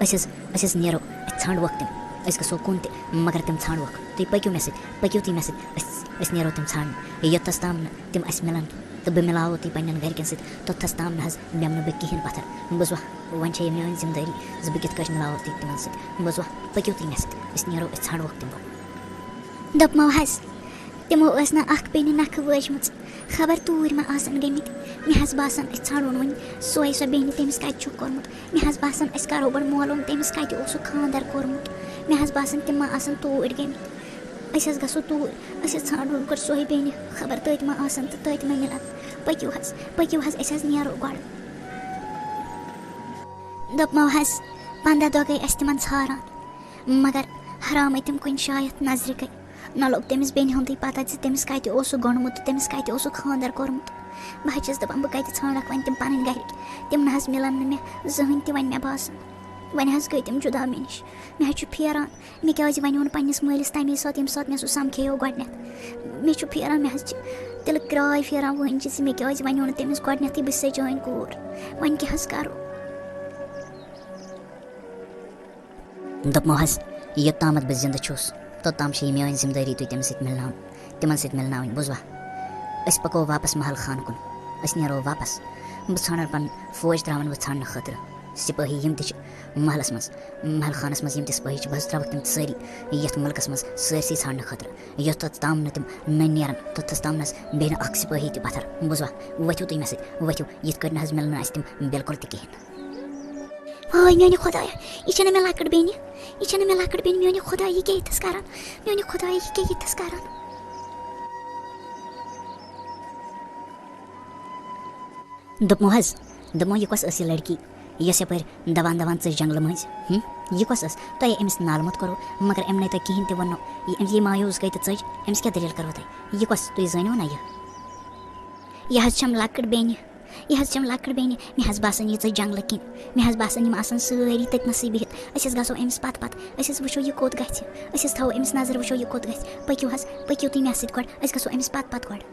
أسۍ حظ نیرو اَسہِ ژھانٛڈوکھ تِم أسۍ گژھو کُن تہِ مگر تِم ژھانٛڈوکھ تُہۍ پٔکِو مےٚ سۭتۍ أسۍ نیرو تِم ژھانٛڈنہِ یوٚتَس تام نہٕ تِم اَسہِ مِلان تو بہٕ مِلاوو تُہۍ پنٛنٮ۪ن گَرِکٮ۪ن سۭتۍ توٚتتھَس تام نہ حظ نِمہٕ نہٕ بہٕ کِہیٖنۍ پَتھر بوٗزوا وۄنۍ چھےٚ یہِ میٛٲنۍ ذِمہٕ دٲری زِ بہٕ کِتھ کٲٹھۍ مِلاوو تُہۍ تِمن سۭتۍ بوٗزوا پٔکِو تُہۍ مےٚ سۭتۍ أسۍ نیرو أسۍ ژھانڈوکھ تِم دوٚپمو حظ تِمو ٲس نہٕ اکھ بیٚنہِ نکھٕ وٲجمٕژ خبر توٗرۍ ما آسن گٔمٕتۍ مےٚ حظ باسان أسۍ ژھانڈون وۄنۍ سۄے سۄ بیٚنہِ تٔمِس کَتہِ چھُکھ کوٚرمُت مےٚ حظ باسان أسۍ کَرو گۄڈٕ معلوٗم تٔمِس کَتہِ اوسُکھ خانٛدر کوٚرمُت مےٚ حظ باسان تِم ما آسن توٗرۍ گٔمٕتۍ أسۍ حظ گژھو توٗرۍ أسۍ حظ ژھانڈون گۄڈٕ سۄے بیٚنہِ خبر تٔتۍ ما آسن تہٕ تٔتۍ ما مِلن پٔکِو حظ أسۍ حظ نیرو گۄڈٕ دوٚپمو حظ 15 دۄہ گٔے اَسہِ تِمن ژھاران مگر حرامٕے تِم کُنہِ شایَتھ نظرِ گٔے نہ لوٚگ تٔمِس بیٚنہِ ہُنٛدُے پتہ زِ تٔمِس کَتہِ اوسُکھ گوٚنڈمُت تہٕ تٔمِس کَتہِ اوسُکھ خانٛدر کوٚرمُت بہٕ حظ چھَس دَپان بہٕ کَتہِ ژھانڈکھ وۄنۍ تِم پَنٕنۍ گرِکۍ تِم نہ حظ مِلن نہٕ مےٚ زٕہٕنۍ تہِ وۄنۍ مےٚ باسان وۄنۍ حظ گٔے تِم جُدا مےٚ نِش مےٚ حظ چھُ پھیران مےٚ کیازِ وَنیو نہٕ پنٛنِس مٲلِس تَمے ساتہٕ ییٚمہِ ساتہٕ مےٚ سُہ سَمکھیو گۄڈنٮ۪تھ مےٚ چھُ پھیران مےٚ حظ چھِ تِلہٕ کراے پھیران وٕنۍ زِ مےٚ کیازِ وَنیو نہٕ تٔمِس گۄڈنٮ۪تھٕے بہٕ چھسے چٲنۍ کوٗر وۄنۍ کیٛاہ حظ کَرو دوٚپمو حظ یوٚتامَتھ بہٕ زِندٕ چھُس توٚتام چھِ یہِ میٛٲنۍ ذِمہٕ دٲری تُہۍ تٔمِس سۭتۍ مِلناوٕنۍ تِمن سۭتۍ مِلناوٕنۍ بوٗزوا أسۍ پَکو واپس محل خان کُن أسۍ نیرو واپس بہٕ ژھانڈن پَنُن فوج ترٛاوَن بہٕ ژھانڈنہٕ خٲطرٕ سِپٲہی یِم تہِ چھِ محلس منٛز محل خانس منٛز یِم تہِ سِپٲہی چھِ بہٕ حظ ترٛاوَکھ تِم سٲری یَتھ مُلکس منٛز سٲرسٕے ژھانڈنہٕ خٲطرٕ یوٚتَتھ تام نہٕ تِم نہ نیرن توٚتتھَس تام نہ حظ بیٚیہِ نہٕ اکھ سِپٲہی تہِ پَتھر بوٗزوا ؤتھِو تُہۍ مےٚ سۭتۍ ؤتھِو یِتھ کٲٹھۍ نہ حظ مِلنہٕ اَسہِ تِم بِلکُل تہِ کِہیٖنۍ ہاے میانہِ خۄدایا یہِ چھَنہٕ مےٚ لۄکٕٹ بیٚنہِ میانہِ خۄدا یہِ کیٛاہ ییٚتھَس کران میانہِ خۄدایا یہِ کیٛاہ ییٚتھَس کران دوٚپمو حظ دوٚپمو یہِ کۄس ٲس یہِ لڑکی یۄس یَپٲرۍ دوان ژٔج جنٛگلہٕ مٔنٛزۍ یہِ کۄس ٲس تۄہہِ أمِس نالہٕ کوٚروٕ مگر أمۍ نَے تۄہہِ کِہیٖنۍ تہِ ووٚنو یہِ مایوٗس گٔے تہٕ ژٔج أمِس کیٛاہ دٔلیٖل کٔروٕ تۄہہِ یہِ کۄس تُہۍ زٲنِو نا یہِ حظ چھَم لۄکٕٹ بیٚنہِ مےٚ حظ باسان یہِ ژٔج جنٛگلہٕ کِنۍ مےٚ حظ باسان یِم آسان سٲری تٔتنَسٕے بِہِتھ أسۍ حظ گژھو أمِس پَتہٕ أسۍ حظ وٕچھو یہِ کوٚت گژھِ أسۍ حظ تھاوو أمِس نظر وٕچھو یہِ کوٚت گژھِ پٔکِو تُہۍ مےٚ سۭتۍ گۄڈٕ أسۍ گژھو أمِس پَتہٕ گۄڈٕ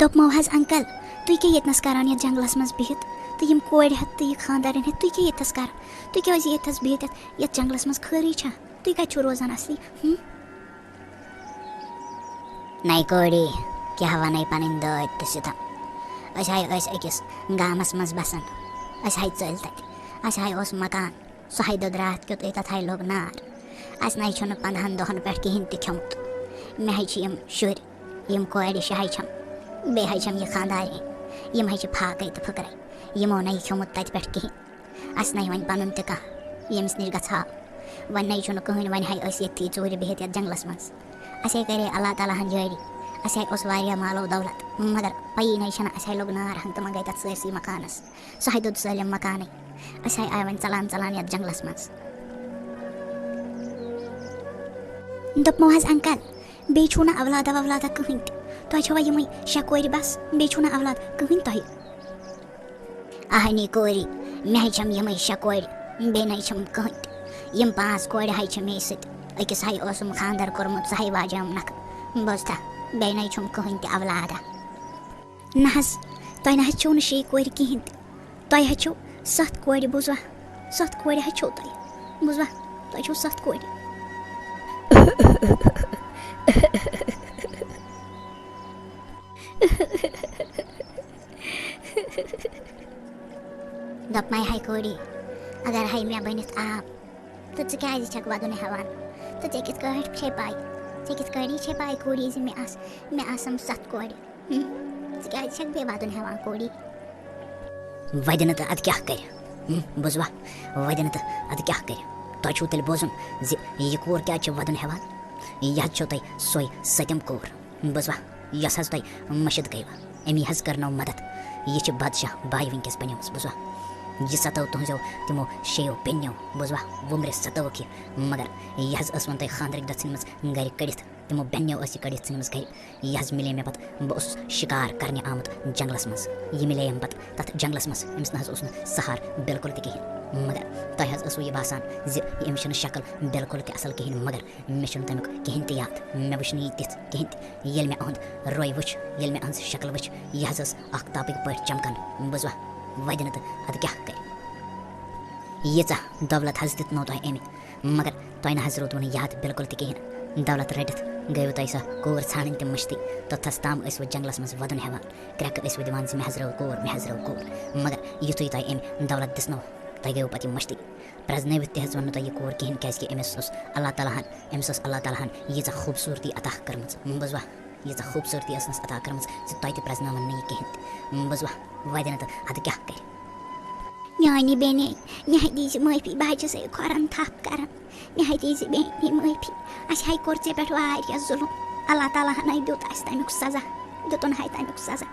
دوٚپمو حظ انکل تُہۍ کیٛاہ ییٚتنَس کران یَتھ جنٛگلَس منٛز بِہِتھ تہٕ یِم کورِ ہٮ۪تھ تہٕ یہِ خانٛدارٮ۪ن ہٮ۪تھ تُہۍ کیٛاہ ییٚتھَس کران تُہۍ کیٛازِ ییٚتھَس بِہِتھ یَتھ جنٛگلَس منٛز خٲرٕے چھا تُہۍ کَتہِ چھُو روزان اَصلی نَے کوڑی کیٛاہ وَنَے پَنٕنۍ دٲدۍ تہِ سِتھَن أسۍ ہَے ٲسۍ أکِس گامَس منٛز بَسان أسۍ ہَے ژٔلۍ تَتہِ اَسہِ ہَے اوس مکان سُہ ہَے دوٚد راتھ کیُتھُے تَتھ ہَے لوٚگ نار اَسہِ نَے چھُنہٕ 15 دۄہَن پٮ۪ٹھ کِہیٖنۍ تہِ کھیوٚمُت مےٚ ہَے چھِ یِم شُرۍ یِم کورِ شےٚ ہَے چھَم بیٚیہِ حظ چھَم یہِ خانٛدارٮ۪نۍ یِم حظ چھِ پھاکَے تہٕ پھٕکرَے یِمو نَے کھیوٚمُت تَتہِ پٮ۪ٹھ کِہیٖنۍ اَسہِ نَے وۄنۍ پَنُن تہِ کانٛہہ ییٚمِس نِش گژھہاو وۄنۍ نَے چھُنہٕ کٕہٕنۍ وۄنۍ ہَے ٲسۍ ییٚتھی ژوٗرِ بِہِتھ یَتھ جنٛگلَس منٛز اَسے کَرے اللہ تعالیٰ ہَن جٲری اَسہِ ہَے اوس واریاہ مالو دولت مگر پَیی نَے چھَنہٕ اَسہِ ہَے لوٚگ نار ہنٛگ تہٕ منٛگَے تَتھ سٲرسٕے مکانَس سُہ ہَے دوٚد سٲلِم مکانٕے أسۍ ہَے آے وۄنۍ ژلان یَتھ جنٛگلَس منٛز دوٚپمو حظ انکل بیٚیہِ چھُو نہٕ اولادہ وولادہ کٕہٕنۍ تہِ تۄہہِ چھوا یِمٕے 6 کورِ بَس بیٚیہِ چھُو نہٕ اولاد کٕہٕنۍ تۄہہِ اہنی کوری مےٚ ہَے چھَم یِمَے 6 کورِ بیٚیہِ نَے چھَم کٕہٕنۍ تہِ یِم 5 کورِ ہَے چھِ مے سۭتۍ أکِس ہَے اوسُم خانٛدر کوٚرمُت سُہ ہَے واجیوم نکھٕ بوٗزتھا بیٚیہِ نَے چھُم کٕہٕنۍ تہِ اولادہ نہ حظ تۄہہِ نہ حظ چھو نہٕ 6 کورِ کِہیٖنۍ تہِ تۄہہِ حظ چھو 7 کورِ بوٗزوا 7 کورِ حظ چھو تۄہہِ بوٗزوا تۄہہِ چھو 7 کورِ دوٚپمَے ہَے کوری اگر ہَے مےٚ بٔنِتھ آو تہٕ ژٕ کیٛازِ چھَکھ وَدُن ہٮ۪وان تہٕ ژےٚ کِتھ کٲٹھۍ چھے پَے ژےٚ کِتھ کٲٹھی چھے پَے کوری زِ مےٚ آسَم 7 کورِ ژٕ کیٛازِ چھَکھ بیٚیہِ وَدُن ہٮ۪وان کوری وَدِ نہٕ تہٕ اَدٕ کیٛاہ کَرِ بوٗزوا وَدِ نہٕ تہٕ اَدٕ کیٛاہ کَرِ تۄہہِ چھُو تیٚلہِ بوزُن زِ یہِ کوٗر کیٛازِ چھِ وَدُن ہٮ۪وان یہِ حظ چھو تۄہہِ سۄے سٔتِم کوٗر بوٗزوا یۄس حظ تۄہہِ مٔشِد گٔیوٕ أمی حظ کٔرنو مَدد یہِ چھِ بادشاہ باے وٕنکٮ۪س بَنیمٕژ بوٗزوا یہِ ستٲو تُہنٛزیو تِمو 6 بیٚنیو بوٗزوا وُمرِ ستٲوٕکھ یہِ مگر یہِ حظ ٲس وۄنۍ تۄہہِ خانٛدرٕکۍ دۄہ ژھٕنمٕژ گرِ کٔڑِتھ تِمو بیٚنیو ٲس یہِ کٔڑِتھ ژھٕنمٕژ گرِ یہِ حظ مِلے مےٚ پَتہٕ بہٕ اوسُس شِکار کَرنہِ آمُت جنٛگلَس منٛز یہِ مِلییَم پَتہٕ تَتھ جنٛگلَس منٛز أمِس نہ حظ اوس نہٕ سہار بِلکُل تہِ کِہیٖنۍ مگر تۄہہِ حظ ٲسوٕ یہِ باسان زِ أمِس چھِنہٕ شکٕل بِلکُل تہِ اَصٕل کِہیٖنۍ مگر مےٚ چھُنہٕ تَمیُک کِہیٖنۍ تہِ یاد مےٚ وٕچھ نہٕ یہِ تِژھ کِہیٖنۍ تہِ ییٚلہِ مےٚ یِہُنٛد روے وٕچھ ییٚلہِ مےٚ یِہٕنٛز شکٕل وٕچھ یہِ حظ ٲس آختابٕکۍ پٲٹھۍ چمکان بوٗزوا وَدِ نہٕ تہٕ اَدٕ کیٛاہ کَرِ ییٖژاہ دولت حظ دِژنو تۄہہِ أمۍ مگر تۄہہِ نہ حظ روٗدوٕ نہٕ یاد بِلکُل تہِ کِہیٖنۍ دولت رٔٹِتھ گٔیوٕ تۄہہِ سۄ کوٗر ژھانڈٕنۍ تہِ مٔشتٕے توٚتتھَس تام ٲسوٕ جنٛگلَس منٛز وَدُن ہٮ۪وان کرٛٮ۪کہٕ ٲسوٕ دِوان زِ مےٚ حظ رٲو کوٗر مےٚ حظ رٲو کوٗر مگر یُتھُے تۄہہِ أمۍ دولت دِژنو تۄہہِ گٔیوٕ پَتہٕ یہِ مٔشتٕے پرٛزنٲوِتھ تہِ حظ ووٚن نہٕ تۄہہِ یہِ کوٗر کِہیٖنۍ کیٛازِکہِ أمِس ٲس اللہ تعالیٰ ہَن ییٖژاہ خوٗبصوٗرتی عطا کٔرمٕژ بوٗزوا ییٖژاہ خوٗبصوٗرتی ٲسنَس عطا کٔرمٕژ زِ تۄہہِ تہِ پرٛزنٲوٕن نہٕ یہِ کِہیٖنۍ تہِ بوٗزوا وَدِ نہٕ تہٕ اَدٕ کیٛاہ کَرِ میٛانہِ بیٚنے مےٚ ہَے دیٖزِ معٲفی بہٕ حظ چھَسے کھۄرَن تھپھ کَران مےٚ ہَے دیٖزِ بیٚنے معٲفی اَسہِ ہَے کوٚر ژےٚ پٮ۪ٹھ واریاہ ظُلُم اللہ تعالیٰ ہَن ہَے دیُت اَسہِ تَمیُک سزا دیُتُن ہَے تَمیُک سزا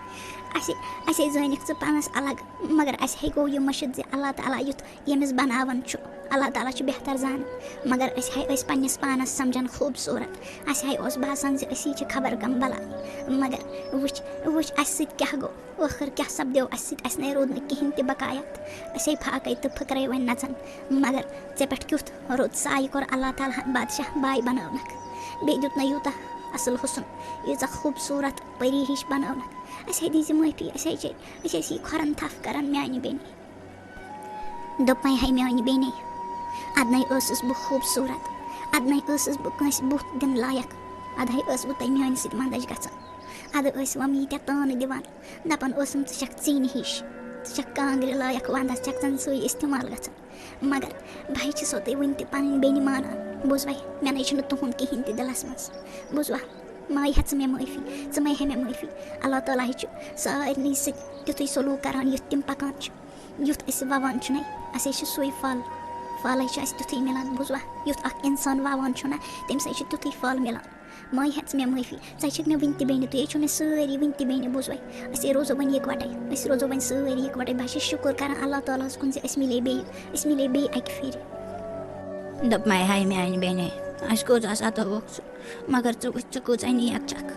اَسے زٲنِکھ ژٕ پانَس الگ مگر اَسہِ ہے گوٚو یہِ مٔشِد زِ اللہ تعالیٰ یُتھ ییٚمِس بَناوان چھُ اللہ تعالیٰ چھُ بہتر زانان مگر أسۍ ہے ٲسۍ پنٛنِس پانَس سَمجھان خوٗبصوٗرت اَسہِ ہے اوس باسان زِ أسی چھِ خبر کَم بَلاے مگر وٕچھ اَسہِ سۭتۍ کیٛاہ گوٚو ٲخٕر کیٛاہ سپدیو اَسہِ سۭتۍ اَسہِ نے روٗد نہٕ کِہیٖنۍ تہِ بقایت أسۍ ہے پھاکَے تہٕ پھٕکرے وۄنۍ نَژان مگر ژےٚ پٮ۪ٹھ کیُتھ رُت سایہِ کوٚر اللہ تعالیٰ ہَن بادشاہ باے بَنٲونَکھ بیٚیہِ دیُت نہٕ یوٗتاہ اَصٕل حُسُن ییٖژاہ خوٗبصوٗرت پٔری ہِش بَنٲونَکھ اَسہِ ہے دیٖزِ معٲفی أسۍ ٲسۍ یہِ کھۄرَن تھپھ کَران میٛانہِ بیٚنہِ دوٚپمَے ہے میٛانہِ بیٚنے اَدنَے ٲسٕس بہٕ خوٗبصوٗرت اَدنَے ٲسٕس بہٕ کٲنٛسہِ بُتھ دِنہٕ لایق اَدَے ٲسٕس بہٕ تۄہہِ میٛانہِ سۭتۍ منٛدَچھ گژھان اَدٕ ٲسوَم ییٖتیٛاہ تانہٕ دِوان دَپان ٲسٕم ژٕ چھَکھ ژیٚنہِ ہِش ژٕ چھَکھ کانٛگرِ لایق وَنٛدَس چھَکھ ژَن سُے اِستعمال گژھان مگر بہٕ ہے چھَسو تۄہہِ وٕنہِ تہِ پَنٕنۍ بیٚنہِ مانان بوٗزوَے مےٚ نَے چھُنہٕ تُہُنٛد کِہیٖنۍ تہِ دِلَس منٛز بوٗزوا ماے ہےٚ ژٕ مےٚ معٲفی ژٕ مَے ہے مےٚ معٲفی اللہ تعالیٰ چھُ سارنٕے سۭتۍ تیُتھُے سلوٗک کَران یُتھ تِم پَکان چھِ یُتھ أسۍ وَوان چھُ نَے اَسے چھُ سُے پھل چھُ اَسہِ تیُتھُے مِلان بوٗزوا یُتھ اَکھ اِنسان وَوان چھُنہ تٔمِس سۭتۍ چھُ تیُتھُے پھل مِلان ماے ہےٚ ژٕ مےٚ معٲفی ژٕ چھَکھ مےٚ وٕنہِ تہِ بیٚنہِ تُہۍ چھُو مےٚ سٲری وٕنہِ تہِ بیٚنہِ بوٗزوَے أسے روزو وۄنۍ یِکوَٹَے أسۍ روزو وۄنۍ سٲری یِکوَٹَے بہٕ چھَس شُکُر کَران اللہ تعالیٰ ہَس کُن زِ أسۍ مِلے بیٚیہِ اَکہِ پھِرِ دوٚپمَے ہاے میٛانہِ بیٚنے اَسہِ کوٗتاہ سَتووُکھ ژٕ مگر ژٕ وٕچھ ژٕ کۭژاہ نیک چھَکھ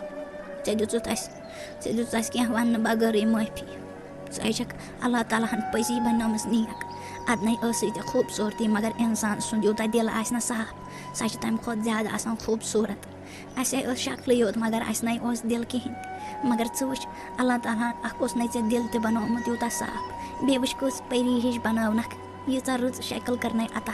ژےٚ دِژُتھ اَسہِ کینٛہہ وَننہٕ بغٲرٕے معٲفی ژٕ ہے چھَکھ اللہ تعالیٰ ہَن پٔزی بَنٲومٕژ نیک اَدنَے ٲسٕے ژےٚ خوٗبصوٗرتی مگر اِنسان سُنٛد یوٗتاہ دِل آسہِ نہ صاف سۄ چھِ تَمہِ کھۄتہٕ زیادٕ آسان خوٗبصوٗرت اَسے ٲس شکلٕے یوت مگر اَسہِ نَے اوس دِل کِہیٖنۍ مگر ژٕ وٕچھ اللہ تعالیٰ ہَن اَکھ اوس نَے ژےٚ دِل تہِ بَنومُت یوٗتاہ صاف بیٚیہِ وٕچھ کۭژ پٔری ہِش بَنٲونَکھ ییٖژاہ رٕژ شکٕل کٔرنَے عطا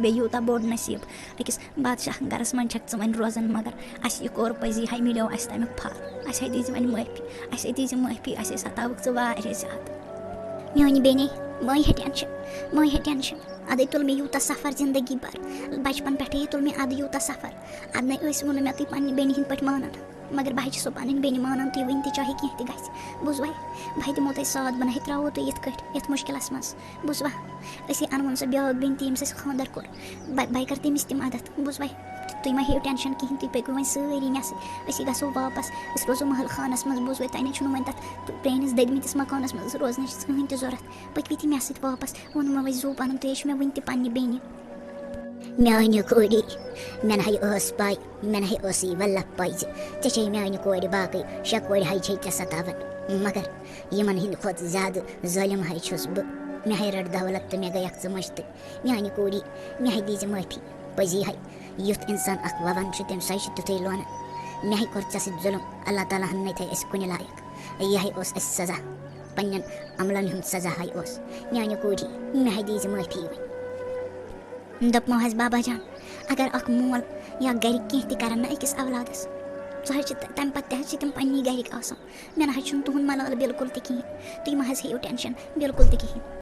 بیٚیہِ یوٗتاہ بوٚڑ نصیٖب أکِس بادشاہ گَرَس منٛز چھَکھ ژٕ وۄنۍ روزان مگر اَسہِ یہِ کوٚر پٔزی ہے مِلیو اَسہِ تَمیُک پھل اَسہِ ہے دیٖزِ وۄنۍ معٲفی اَسہِ ہے دیٖزِ معٲفی اَسے سَتاوُکھ ژٕ واریاہ زیادٕ میٛانہِ بیٚنے مٲے ہے ٹٮ۪نشَن اَدَے تُل مےٚ یوٗتاہ سفر زندگی بھر بَچپَن پٮ۪ٹھَے تُل مےٚ اَدٕ یوٗتاہ سفر اَدنَے ٲسۍوٕ نہٕ مےٚ تُہۍ پنٛنہِ بیٚنہِ ہِنٛدۍ پٲٹھۍ مانان مگر بہٕ ہے چھَسو پَنٕنۍ بیٚنہِ مانان تُہۍ ؤنۍ تہِ چاہے کینٛہہ تہِ گژھِ بوٗزوَے بہٕ ہے دِمو تۄہہِ ساتھ بہٕ نَے ترٛاوو تُہۍ یِتھ کٲٹھۍ یَتھ مُشکِلَس منٛز بوٗزوا أسے اَنوُن سۄ بیٛاکھ بیٚنہِ تہِ ییٚمِس اَسہِ خانٛدَر کوٚر بہٕ کَرٕ تٔمِس تہِ مَدَد بوٗزوَے تُہۍ مہ ہیٚیِو ٹٮ۪نشَن کِہیٖنۍ تُہۍ پٔکِو وۄنۍ سٲری مےٚ سۭتۍ أسی گژھو واپَس أسۍ روزو محل خانَس منٛز بوٗزوَے تۄہہِ نَے چھُنہٕ وۄنۍ تَتھ پرٛٲنِس دٔدمٕتِس مکانَس منٛز روزنٕچ کٕہٕنۍ تہِ ضوٚرَتھ پٔکِو تہِ مےٚ سۭتۍ واپَس ووٚنمو وۄنۍ زوٗ پَنُن تُہۍ چھُو مےٚ وٕنہِ تہِ پنٛنہِ بیٚنہِ میٛانہِ کورِ مےٚ نہ ٲس پَے مےٚ نہ ٲسٕے وَلہ پَے زِ ژےٚ چھے میٛانہِ کورِ باقٕے 6 کورِ ہے چھے ژےٚ سَتاوان مگر یِمَن ہِنٛدِ کھۄتہٕ زیادٕ ظٲلِم ہے چھُس بہٕ مےٚ ہے رٔٹ دولت تہٕ مےٚ گٔیَکھ ژٕ مٔشتٕے میٛانہِ کوری مےٚ ہے دیٖزِ معٲفی پٔزی ہے یُتھ اِنسان اَکھ وَوان چھُ تٔمِس ہے چھُ تیُتھُے لونان مےٚ ہے کوٚر ژےٚ سۭتۍ ظُلُم اللہ تعالیٰ ہَن نَے تھٲے أسۍ کُنہِ لایق یہِ ہے اوس اَسہِ سزا پنٛنٮ۪ن عملن ہُنٛد سزا ہے اوس میٛانہِ کوری مےٚ ہے دیٖزِ معٲفی وۄنۍ دوٚپمو حظ بابا جان اگر اَکھ مول یا گَرِکۍ کینٛہہ تہِ کَرَن نہ أکِس اولادَس سُہ حظ چھِ تَمہِ پَتہٕ تہِ حظ چھِ تِم پنٛنی گَرِکۍ آسان مےٚ نہ حظ چھُنہٕ تُہُنٛد ملال بِلکُل تہِ کِہیٖنۍ تُہۍ مہ حظ ہیٚیِو ٹٮ۪نشَن بِلکُل تہِ کِہیٖنۍ